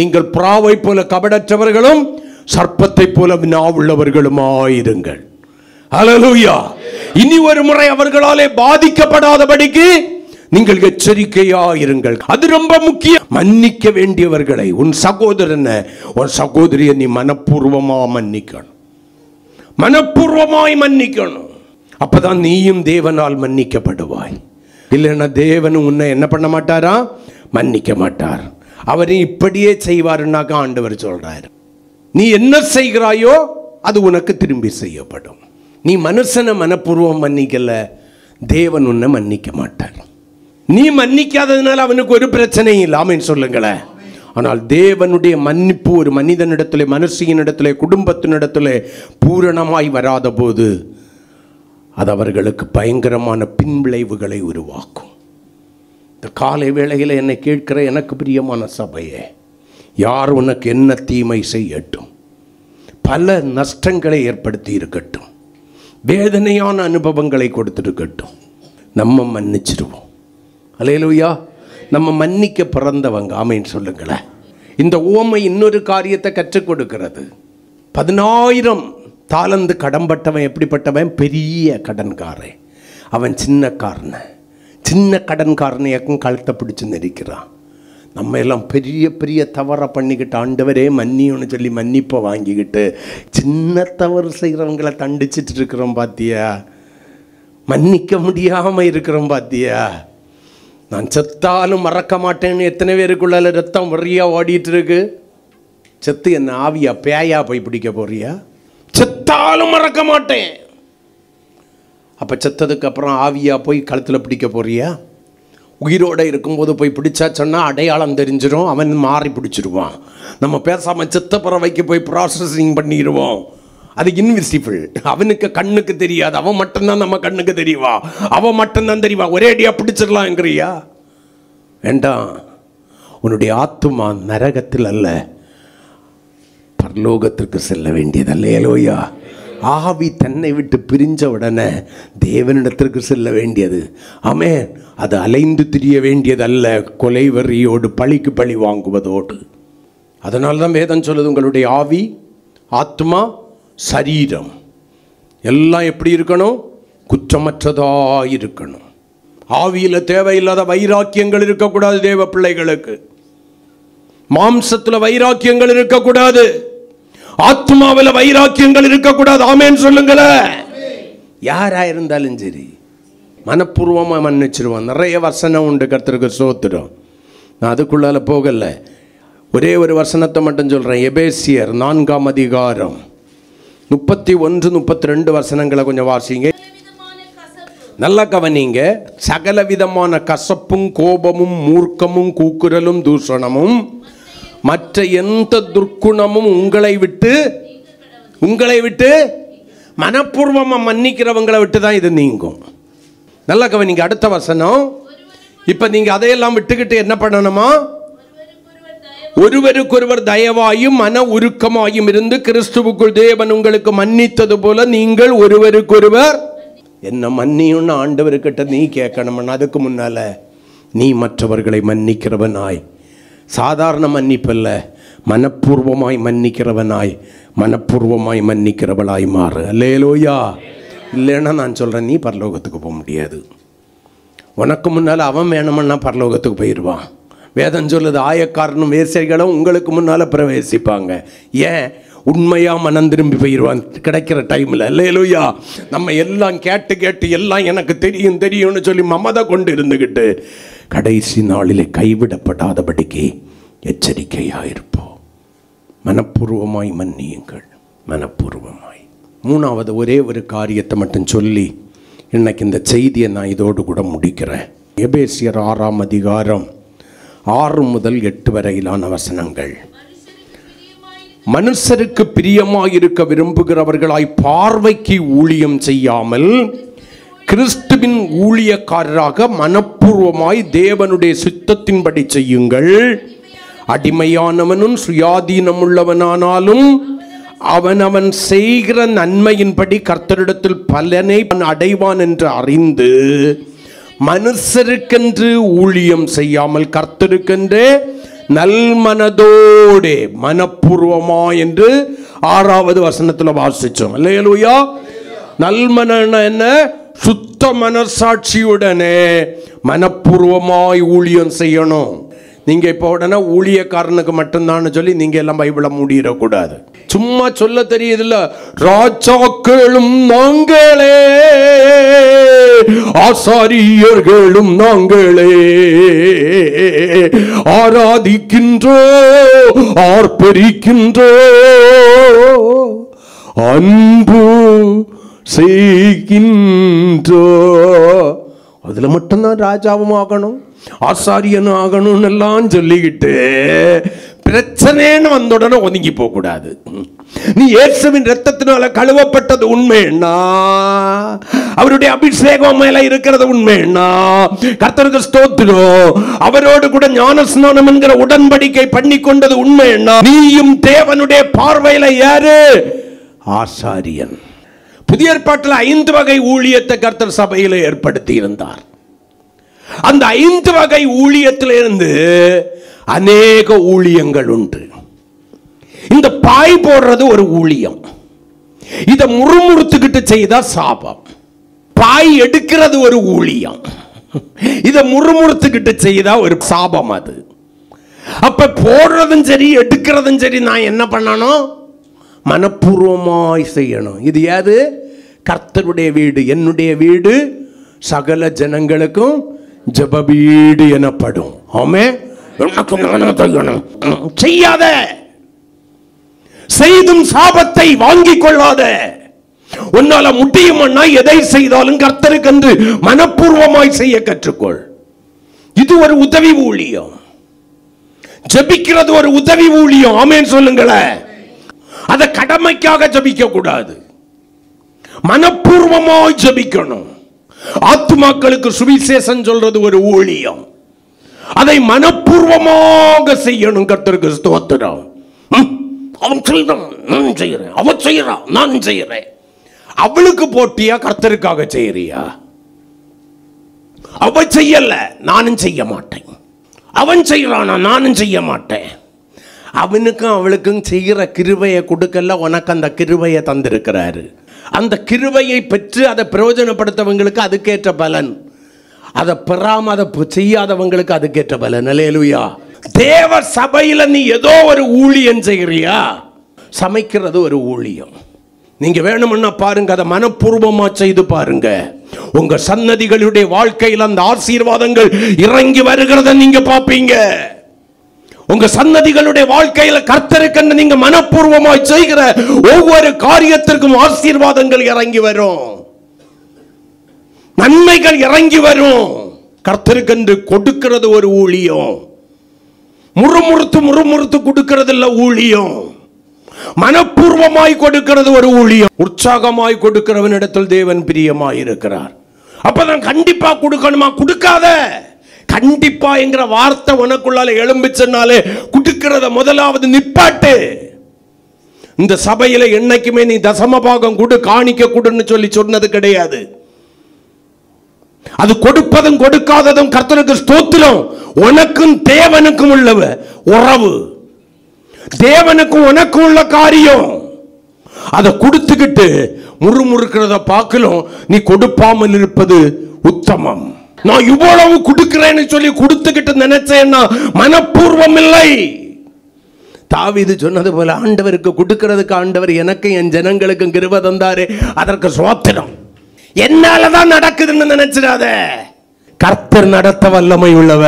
[SPEAKER 1] நீங்கள் புறாவை போல கபடற்றவர்களும் சர்ப்பத்தை போல வினாவுள்ளவர்களுமாயிருங்கள். ஹல்லேலூயா. இனி ஒரு முறை அவர்களாலே பாதிக்கப்படாதபடிக்கு நீங்கள் எச்சரிக்கையா இருங்கள். அது ரொம்ப முக்கியம். மன்னிக்க வேண்டியவர்களை, உன் சகோதரனை, உன் சகோதரியை நீ மனப்பூர்வமா மன்னிக்கணும், மனப்பூர்வமாய் மன்னிக்கணும். அப்பதான் நீயும் தேவனால் மன்னிக்கப்படுவாய். இல்லைன்னா தேவன் உன்னை என்ன பண்ண மாட்டாரா? மன்னிக்க மாட்டார். அவரை இப்படியே செய்வாருன்னாக்கா ஆண்டவர் சொல்றாரு, நீ என்ன செய்கிறாயோ அது உனக்கு திரும்பி செய்யப்படும். நீ மனுஷனை மனப்பூர்வம் மன்னிக்கல, தேவன் உன்னை மன்னிக்க மாட்டார். நீ மன்னிக்காததுனால அவனுக்கு ஒரு பிரச்சனையும் இல்லாமல் சொல்லுங்களேன். ஆனால் தேவனுடைய மன்னிப்பு ஒரு மனிதனிடத்திலே, மனுஷியனிடத்திலே, குடும்பத்தினிடத்திலே பூரணமாய் வராத போது அது அவர்களுக்கு பயங்கரமான பின்விளைவுகளை உருவாக்கும். இந்த காலை வேளையில் என்னை கேட்கிற எனக்கு பிரியமான சபையே, யார் உனக்கு என்ன தீமை செய்யட்டும், பல நஷ்டங்களை ஏற்படுத்தி இருக்கட்டும், வேதனையான அனுபவங்களை கொடுத்துருக்கட்டும், நம்ம மன்னிச்சிருவோம். அல்லேலூயா. நம்ம மன்னிக்க பிறந்தவங்க. ஆமென் சொல்லுங்களேன். இந்த ஓமை இன்னொரு காரியத்தை கற்றுக் கொடுக்கிறது. 10,000 தாலந்து கடன்பட்டவன் எப்படிப்பட்டவன்? பெரிய கடன்காரன். அவன் சின்ன கடன்காரனையாக்கும் கழுத்தை பிடிச்சு நெரிக்கிறான். நம்ம எல்லாம் பெரிய பெரிய தவறை பண்ணிக்கிட்டு ஆண்டவரே மன்னியும்னு சொல்லி மன்னிப்பை வாங்கிக்கிட்டு சின்ன தவறு செய்கிறவங்களை தண்டிச்சிட்டு இருக்கிறோம் பாத்தியா? மன்னிக்க முடியாமல் இருக்கிறோம் பாத்தியா? நான் செத்தாலும் மறக்க மாட்டேன்னு எத்தனை பேருக்குள்ள ரத்தம் வரியா ஓடிட்டு இருக்கு? செத்து என்ன ஆவியா பேயா போய் பிடிக்க போறியா? செத்தாலும் மறக்க மாட்டேன். அப்போ செத்ததுக்கு அப்புறம் ஆவியா போய் கழுத்தில் பிடிக்க போறியா? உயிரோடு இருக்கும்போது போய் பிடிச்சா சொன்னால் அடையாளம் தெரிஞ்சிடும், அவன் மாறி பிடிச்சிருவான். நம்ம பேசாமல் செத்த பறவைக்கு போய் ப்ராசஸிங் பண்ணிடுவோம். அது இன்விசிபிள், அவனுக்கு கண்ணுக்கு தெரியாது. அவன் மட்டும்தான் நம்ம கண்ணுக்கு தெரியவா, அவன் மட்டும்தான் தெரியவா. ஒரே அடியாக பிடிச்சிடலாங்கிறியா? வேண்டாம். உன்னுடைய ஆத்துமா நரகத்தில் அல்ல, பரலோகத்திற்கு செல்ல வேண்டியது. அல்லேலூயா. ஆவி தன்னை விட்டு பிரிஞ்ச உடனே தேவனிடத்திற்கு செல்ல வேண்டியது. ஆமென். அது அலைந்து திரிய வேண்டியது அல்ல, கொலை வெறியோடு பழிக்கு பழி வாங்குவதோடு. அதனால தான் வேதம் சொல்லுது, உங்களுடைய ஆவி, ஆத்மா, சரீரம் எல்லாம் எப்படி இருக்கணும்? குற்றமற்றதாக இருக்கணும். ஆவியில் தேவையில்லாத வைராக்கியங்கள் இருக்கக்கூடாது. தேவ பிள்ளைகளுக்கு மாம்சத்தில் வைராக்கியங்கள் இருக்கக்கூடாது, ஆத்மாவில் வைராக்கியங்கள் இருக்கக்கூடாது. ஆமென் சொல்லுங்களேன். யாரா இருந்தாலும் சரி மனப்பூர்வமாக மன்னிச்சிருவான். நிறைய வசனம் உண்டு, கர்த்தருக்கு ஸ்தோத்திரம். நான் அதுக்குள்ளால போகல, ஒரே ஒரு வசனத்தை மட்டும் சொல்கிறேன். எபேசியர் 4ஆம் அதிகாரம் 31, 32 வசனங்களை கொஞ்சம் வாசிங்க. நல்ல கவனிங்க. சகல விதமான கசப்பும், கோபமும், மூர்க்கமும், கூக்குரலும், தூஷணமும், மற்ற எந்த துர்க்குணமும் உங்களை விட்டு மனப்பூர்வமாக மன்னிக்கிறவங்களை விட்டு தான் இது நீங்கும். நல்ல கவனிங்க. அடுத்த வசனம். இப்போ நீங்கள் அதையெல்லாம் விட்டுக்கிட்டு என்ன பண்ணணுமா? ஒருவருக்கொருவர் தயவாயும் மன உருக்கமாயும் இருந்து கிறிஸ்துவுக்குள் தேவன் உங்களுக்கு மன்னித்தது போல நீங்கள் ஒருவருக்கொருவர் என்ன மன்னியும்னு ஆண்டவர்கிட்ட நீ கேட்கணும்னா, அதுக்கு முன்னால நீ மற்றவர்களை மன்னிக்கிறவனாய், சாதாரண மன்னிப்பல்ல, மனப்பூர்வமாய் மன்னிக்கிறவனாய், மனப்பூர்வமாய் மன்னிக்கிறவளாய் மாறு. அல்லேலூயா. இல்லைன்னா நான் சொல்கிறேன், நீ பரலோகத்துக்கு போக முடியாது. உனக்கு முன்னால் அவன் வேணும்னா பரலோகத்துக்கு போயிடுவான். வேதம் சொல்லுது, ஆயக்காரனும் வேசைகளும் உங்களுக்கு முன்னால் பிரவேசிப்பாங்க. ஏன்? உண்மையாக மனம் திரும்பி போயிடுவான் கிடைக்கிற டைமில். அல்லேலூயா. நம்ம எல்லாம் கேட்டு எல்லாம் எனக்கு தெரியும்னு சொல்லி மமதை கொண்டு இருந்துக்கிட்டு கடைசி நாளிலே கைவிடப்படாதபடிக்கு எச்சரிக்கையாயிருப்போம். மனப்பூர்வமாய் மன்னியுங்கள், மனப்பூர்வமாய். மூணாவது ஒரே ஒரு காரியத்தை மட்டும் சொல்லி இன்னைக்கு இந்த செய்தியை நான் இதோடு கூட முடிக்கிறேன். எபேசியர் 6ஆம் அதிகாரம் 6 முதல் 8 வரையிலான வசனங்கள். மனுஷருக்கு பிரியமாயிருக்க விரும்புகிறவர்களாய் பார்வைக்கு ஊழியம் செய்யாமல் கிறிஸ்துவின் ஊழியக்காரராக மனப்பூர்வமாய் தேவனுடைய சித்தத்தின்படி செய்யுங்கள். அடிமையானவனும் சுயாதீனமுள்ளவனானாலும் அவன் செய்கிற நன்மையின்படி கர்த்தரிடத்தில் பலனை அடைவான் என்று அறிந்து மனுஷருக்கென்று ஊழியம் செய்யாமல் கர்த்தருக்கென்று நல்மனதோடே மனப்பூர்வமா என்று 6வது வசனத்தில் வாசிச்சோம். அல்லேலூயா. நல்மன என்ன? சுத்த மனசாட்சியுடனே மனப்பூர்வமாய் ஊழியம் செய்யணும். நீங்க இப்போ உடனே ஊழியக்காரனுக்கு மட்டும்தான் சொல்லி நீங்க எல்லாம் பைபிளை மூடிடக்கூடாது. சும்மா சொல்ல தெரியுதுல்ல, ராஜாக்களும் நாங்களே ஆசாரியர்களும் நாங்களே ஆராதிக்கின்றோ ஆர்ப்பரிக்கின்றோ அன்பு செய்கின்றோ. அதுல மட்டும்தான் ராஜாவும் ஆகணும் ஆசாரியனும் ஆகணும் எல்லாம் சொல்லிக்கிட்டு பிரச்சனைன்னு வந்த உடனே ஒதுங்கி போக கூடாது. நீ இயேசுவின் இரத்தத்தினால கழுவப்பட்டது உண்மைன்னா, அவருடைய அபிஷேகம் மேல இருக்கிறது உண்மைன்னா, கர்த்தருக்கு ஸ்தோத்திரம், அவரோடு கூட ஞானஸ்நானம் என்கிற உடன்படிக்கை பண்ணி கொண்டது உண்மைன்னா, நீயும் தேவனுடைய பார்வையில யாரு? ஆசாரியன். புதிய ஏற்பாட்டில் 5 வகை ஊழியத்தை கர்த்தர் சபையில ஏற்படுத்தி இருந்தார். அந்த 5 வகை ஊழியத்திலிருந்து அநேக ஊழியங்கள் உண்டு. இந்த பாய் போடுறது ஒரு ஊழியம். இத முறுமுறுத்துக்கிட்டு செய்தா சாபம். பாய் எடுக்கிறது ஒரு ஊழியம். இத முறுமுறுத்துக்கிட்டு செய்தா ஒரு சாபம். அது அப்ப போடுறதும் சரி எடுக்கிறதும் சரி நான் என்ன பண்ணணும்? மனப்பூர்வமாய் செய்யணும். இது யாரு? கர்த்தருடைய வீடு. என்னுடைய வீடு சகல ஜனங்களுக்கும் ஜெப வீடு எனப்படும். ஆமென். செய்யாத, செய்தும் சாபத்தை வாங்கிக் கொள்ளாத. உன்னால முடியும்னா எதை செய்தாலும் கர்த்தருக்கு என்று மனப்பூர்வமாய் செய்ய கற்றுக்கொள். இது ஒரு உதவி ஊழியம். ஜெபிக்கிறது ஒரு உதவி ஊழியம். ஆமென் சொல்லுங்களேன். அதை கடமைக்காக ஜெபிக்க கூடாது, மனப்பூர்வமாய் ஜெபிக்கணும். ஆத்துமாக்களுக்கு சுவிசேஷம் சொல்றது ஒரு ஊழியம். அதை மனப்பூர்வமாக செய்யணும். கர்த்தருக்கு ஸ்தோத்திரம். அவன் செய்யறான் நான் செய்யறேன், அவன் செய்யறான் நான் செய்யறேன். அவளுக்கு போட்டியா கர்த்தருக்காக செய்யறியா? அவ செய்யல நானும் செய்ய மாட்டேன், அவன் செய்யறானா நானும் செய்ய மாட்டேன். அவனுக்கும் அவளுக்கும் செய்கிற கிருபையை கொடுக்கல, உனக்கு அந்த கிருபையை தந்திருக்கிறாரு. அந்த கிருபையை பெற்று அதை பிரயோஜனப்படுத்தவங்களுக்கு அதுக்கேற்ற பலன், அதை பெறாம அதை செய்யாதவங்களுக்கு அதுக்கேற்ற பலன். அல்லேலூயா. தேவ சபையில நீ ஏதோ ஒரு ஊழியம் செய்கிறியா? சமைக்கிறது ஒரு ஊழியம். நீங்க வேணும்னா பாருங்க, அதை மனப்பூர்வமா செய்து பாருங்க. உங்க சன்னதிகளுடைய வாழ்க்கையில் அந்த ஆசீர்வாதங்கள் இறங்கி வருகிறத நீங்க பாப்பீங்க. உங்க சன்னதிகளுடைய வாழ்க்கையில கர்த்தருக்கு நீங்க மனப்பூர்வமாய் செய்கிற ஒவ்வொரு காரியத்திற்கும் ஆசீர்வாதங்கள் இறங்கி வரும், நன்மைகள் இறங்கி வரும். கர்த்தருக்கு கொடுக்கிறது ஒரு ஊழியம். முறுமுறுத்து கொடுக்கிறது இல்ல ஊழியம். மனப்பூர்வமாய் கொடுக்கிறது ஒரு ஊழியம். உற்சாகமாய் கொடுக்கிறவனிடத்தில் தேவன் பிரியமாய் இருக்கிறார். அப்பதான் கண்டிப்பா கொடுக்கணுமா? கொடுக்காத. கண்டிப்பா என்கிற வார்த்தை உனக்குள்ளால எழும்பிச்சனாலே கொடுக்கிறத முதலாவது நிப்பாட்டு. இந்த சபையில என்னைக்குமே நீ தசமபாகம் கொடு, காணிக்க கொடுன்னு சொல்லி சொன்னது கிடையாது. அது கொடுப்பதும் கொடுக்காததும் கர்த்தருக்கு ஸ்தோத்திரம். உனக்கும் தேவனுக்கும் உள்ள உறவு, தேவனுக்கும் உனக்கும் உள்ள காரியம். அதை கொடுத்துக்கிட்டு முறுமுறுக்கிறத பார்க்கலாம். நீ கொடுப்பாமல் இருப்பது உத்தமம். நான் இவ்வளவு கொடுக்கிறேன்னு சொல்லி கொடுத்துக்கிட்டு நினைச்சேன்னா மனப்பூர்வம் இல்லை. தாவீது சொன்னது போல, ஆண்டவருக்கு கொடுக்கிறதுக்கு ஆண்டவர் எனக்கு என் ஜனங்களுக்கும் கிருபை தந்தாரே, அதற்கு ஸ்தோத்திரம். என்னாலதான் நடக்குதுன்னு நினைச்சிடாத. கர்த்தர் நடத்த வல்லமை உள்ளவ.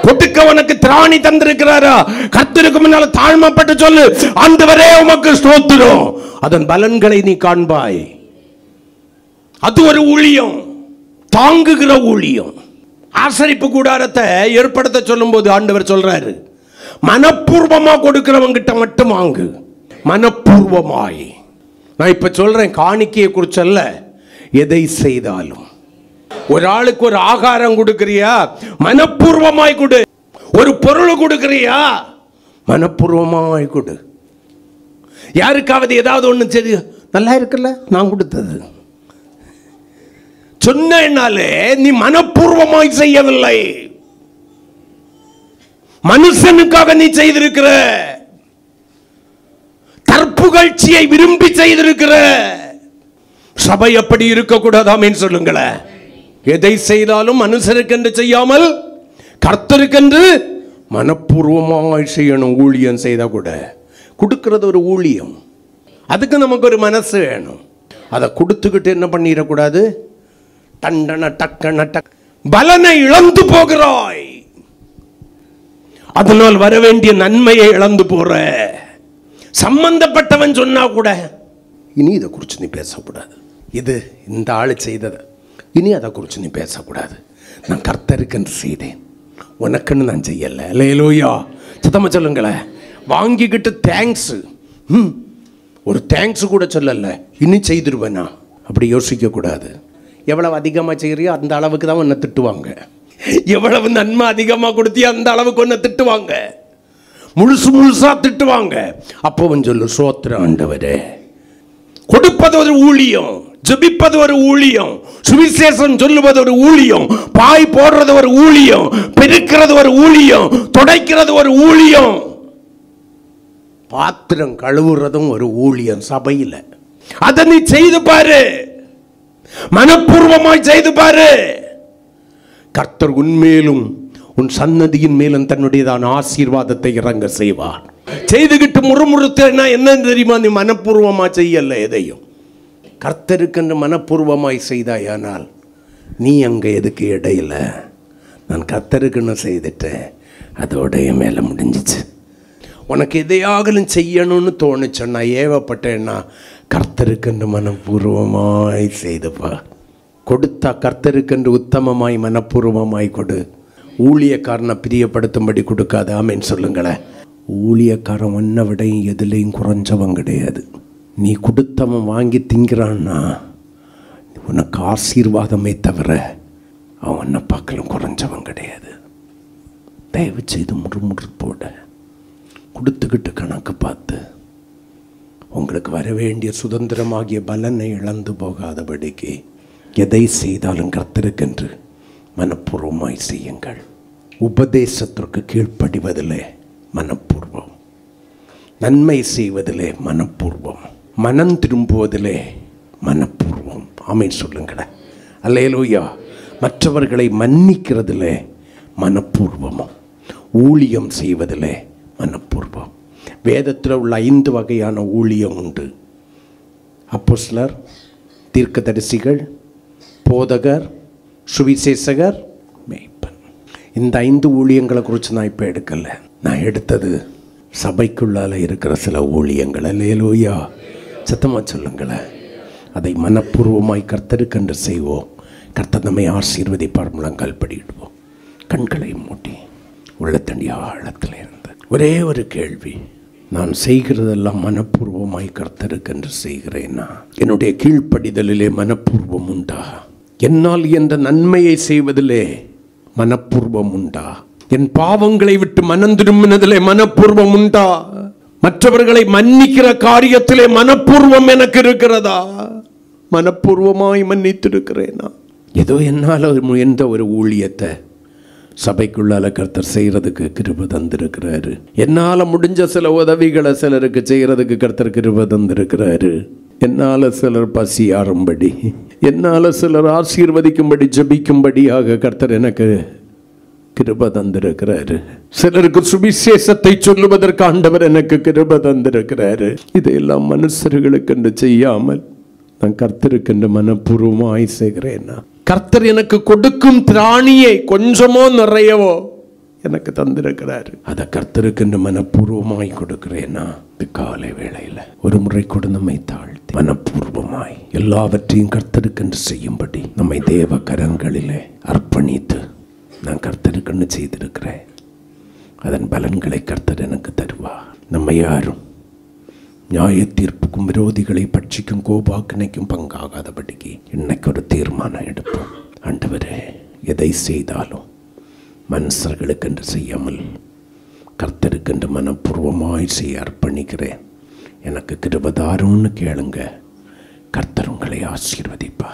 [SPEAKER 1] கொடுக்கவனுக்கு திராணி தந்திருக்கிறாரா? கர்த்தருக்கு முன்னால தாழ்மைப்பட்டு சொல்லு, ஆண்டவரே உமக்கு ஸ்தோத்திரம். அதன் பலன்களை நீ காண்பாய். அது ஒரு ஊழியம், தாங்குகிற ஊழியம். ஆசரிப்பு கூடாரத்தை ஏற்படுத்த சொல்லும் போது ஆண்டவர் சொல்றாரு, மனப்பூர்வமா கொடுக்கிறவங்கிட்ட மட்டும் வாங்கு. மனப்பூர்வமாய். நான் இப்ப சொல்றேன் காணிக்கையை குறிச்சல்ல, எதை செய்தாலும். ஒரு ஆளுக்கு ஒரு ஆகாரம் கொடுக்கிறியா? மனப்பூர்வமாய் கொடு. ஒரு பொருள் கொடுக்கிறியா? மனப்பூர்வமாய் கொடு. யாருக்காவது ஏதாவது ஒண்ணு சரி நல்லா இருக்குல்ல நான் கொடுத்தது சொன்னாலே நீ மனப்பூர்வமாய் செய்யவில்லை. மனுஷனுக்காக நீ செய்திருக்கிற, தற்புகழ்ச்சியை விரும்பி செய்திருக்கிற. சபை அப்படி இருக்கக்கூடாதாமே சொல்லுங்களேன். எதை செய்தாலும் மனுஷருக்கென்று செய்யாமல் கர்த்தருக்கென்று மனப்பூர்வமாய் செய்யணும். ஊழியம் செய்தால் கூட கொடுக்கறது ஒரு ஊழியம். அதுக்கு நமக்கு ஒரு மனசு வேணும். அதை கொடுத்துக்கிட்டு என்ன பண்ணிடக்கூடாது, டண்டன டக்கன டக் பலனை இழந்து போகிறாய். அதனால் வர வேண்டிய நன்மையை இழந்து போற. சம்பந்தப்பட்டவன் சொன்னா கூட இனி இதை குறித்து நீ பேசக்கூடாது, இது இந்த ஆளு செய்தது, இனி அதை குறித்து நீ பேசக்கூடாது. நான் கர்த்தருக்கென்று செய்தேன், உனக்குன்னு நான் செய்யலை. அல்லேலூயா. சத்தமா சொல்லுங்களேன். வாங்கிக்கிட்டு தேங்க்ஸ், ஒரு தேங்க்ஸ் கூட சொல்லலை, இனி செய்திருவேனா அப்படி யோசிக்கக்கூடாது. எவ்வளவு அதிகமாக செய்கிறியோ அந்த அளவுக்கு தான் உன்னை திட்டுவாங்க. எவ்வளவு நன்மை அதிகமாக கொடுத்தியோ அந்த அளவுக்கு உன்னை திட்டுவாங்க. முழுசாக திட்டுவாங்க. அப்போவன் சொல்லு, சோத்திரம் ஆண்டவரே. கொடுப்பது ஒரு ஊழியம், ஜெபிப்பது ஒரு ஊழியம், சுவிசேஷம் சொல்லுவது ஒரு ஊழியம், பாய் போடுறது ஒரு ஊழியம், பெருக்கிறது ஒரு ஊழியம், துடைக்கிறது ஒரு ஊழியம், பாத்திரம் கழுவுறதும் ஒரு ஊழியம் சபையில். அதை நீ செய்து பாரு, மனப்பூர்வமாய் செய்து பாரு. கர்த்தர் உன்மேலும் உன் சன்னதியின் மேலும் தன்னுடையதான ஆசீர்வாதத்தை இறங்க செய்வார். செய்துகிட்டு முறுமுறுத்தா என்ன தெரியுமா, நீ மனப்பூர்வமா செய்யல. எதையும் கர்த்தருக்கு மனப்பூர்வமாய் செய்தாயானால் நீ அங்கே எதுக்கு இடையில, நான் கர்த்தருக்குன்னு செய்துட்டேன், அதோட என் மேலே முடிஞ்சிச்சு. உனக்கு எதையாகலும் செய்யணும்னு தோணுச்சேன்னா, ஏவப்பட்டேன்னா கர்த்தருக்கென்று மனப்பூர்வமாய் செய்துப்பா. கொடுத்தா கர்த்தருக்கென்று உத்தமமாய் மனப்பூர்வமாய் கொடு. ஊழியக்காரனை பிரியப்படுத்தும்படி கொடுக்காது. ஆமேன்னு சொல்லுங்களேன். ஊழியக்காரன் ஒன்றை விட எதுலேயும் குறைஞ்சவன் கிடையாது. நீ கொடுத்தவன் வாங்கி திங்கிறான்னா உனக்கு ஆசீர்வாதமே தவிர அவன் ஒன்றை பார்க்கலாம் குறைஞ்சவன் கிடையாது. தயவு செய்து முறுமுறுப்போட கொடுத்துக்கிட்டு கணக்கு பார்த்து உங்களுக்கு வர வேண்டிய சுதந்திரமாகிய பலனை இழந்து போகாதபடிக்கு எதை செய்தாலும் கர்த்தருக்கென்று மனப்பூர்வமாய் செய்யுங்கள். உபதேசத்திற்கு கீழ்ப்படிவதிலே மனப்பூர்வம், நன்மை செய்வதிலே மனப்பூர்வம், மனம் திரும்புவதிலே மனப்பூர்வம். ஆமென் சொல்லுங்களேன். அல்லேலூயா. மற்றவர்களை மன்னிக்கிறதிலே மனப்பூர்வமும், ஊழியம் செய்வதிலே மனப்பூர்வம். வேதத்தில் உள்ள 5 வகையான ஊழியம் உண்டு. அப்போஸ்தலர், தீர்க்கதரிசிகள், போதகர், சுவிசேஷகர், மேய்ப்பன். இந்த 5 ஊழியங்களை குறித்து நான் இப்போ எடுக்கலை. நான் எடுத்தது சபைக்குள்ளால் இருக்கிற சில ஊழியங்கள். அல்லேலூயா. சத்தமாக சொல்லுங்களேன். அதை மனப்பூர்வமாய் கர்த்தருக்கென்று செய்வோம். கர்த்தர் நம்மை ஆசீர்வதிப்பார். முழங்கால் படியிடுவோம். கண்களை மூடி உள்ளத்தண்டி ஆழத்தில் இருந்து ஒரே ஒரு கேள்வி, நான் செய்கிறதெல்லாம் மனப்பூர்வமாய் கர்த்தருக்கென்று செய்கிறேனா? என்னுடைய கீழ்ப்படிதலிலே மனப்பூர்வம் உண்டா? என்னால் என்ற நன்மையை செய்வதிலே மனப்பூர்வம் உண்டா? என் பாவங்களை விட்டு மனம் திரும்பினதிலே மனப்பூர்வம் உண்டா? மற்றவர்களை மன்னிக்கிற காரியத்திலே மனப்பூர்வம் எனக்கு இருக்கிறதா? மனப்பூர்வமாய் மன்னித்திருக்கிறேனா? ஏதோ என்னால் எந்த ஒரு ஊழியத்தை சபைக்குள்ளால கர்த்தர் செய்கிறதுக்கு கிருபை தந்திருக்கிறாரு. என்னால் முடிஞ்ச சில உதவிகளை சிலருக்கு செய்கிறதுக்கு கர்த்தர் கிருபை தந்திருக்கிறாரு. என்னால் சிலர் பசி ஆறும்படி, என்னால் சிலர் ஆசீர்வதிக்கும்படி ஜெபிக்கும்படியாக கர்த்தர் எனக்கு கிருபை தந்திருக்கிறாரு. சிலருக்கு சுவிசேஷத்தை சொல்லுவதற்கு ஆண்டவர் எனக்கு கிருபை தந்திருக்கிறாரு. இதையெல்லாம் மனுஷர்களுக்கு என்று செய்யாமல் நான் கர்த்தருக்கென்று மனப்பூர்வமாய் செய்கிறேன்னா, கர்த்தர் எனக்கு கொடுக்கும் திராணியை கொஞ்சமோ நிறையவோ எனக்கு தந்திருக்கிறாரு. அதை கர்த்தருக்கென்று மனப்பூர்வமாய் கொடுக்கிறேன்னா, காலை வேளையில் ஒரு முறை கூட நம்மை தாழ்த்தி மனப்பூர்வமாய் எல்லாவற்றையும் கர்த்தருக்கென்று செய்யும்படி நம்மை தேவ கரங்களிலே அர்ப்பணித்து நான் கர்த்தருக்கென்று செய்திருக்கிறேன். அதன் பலன்களை கர்த்தர் எனக்கு தருவார். நம்ம யாரும் நியாய தீர்ப்புக்கும் விரோதிகளை பட்சிக்கும் கோபாக்கினைக்கும் பங்காகாதபடிக்கு இன்னைக்கு ஒரு தீர்மானம் எடுப்போம். ஆண்டவரே, எதை செய்தாலும் மனுஷர்களுக்கென்று செய்யாமல் கர்த்தருக்கென்று மனப்பூர்வமாய் செய்ய அர்ப்பணிக்கிறேன். எனக்கு கிருபை தாருன்னு கேளுங்க. கர்த்தர் உங்களை ஆசீர்வதிப்பா.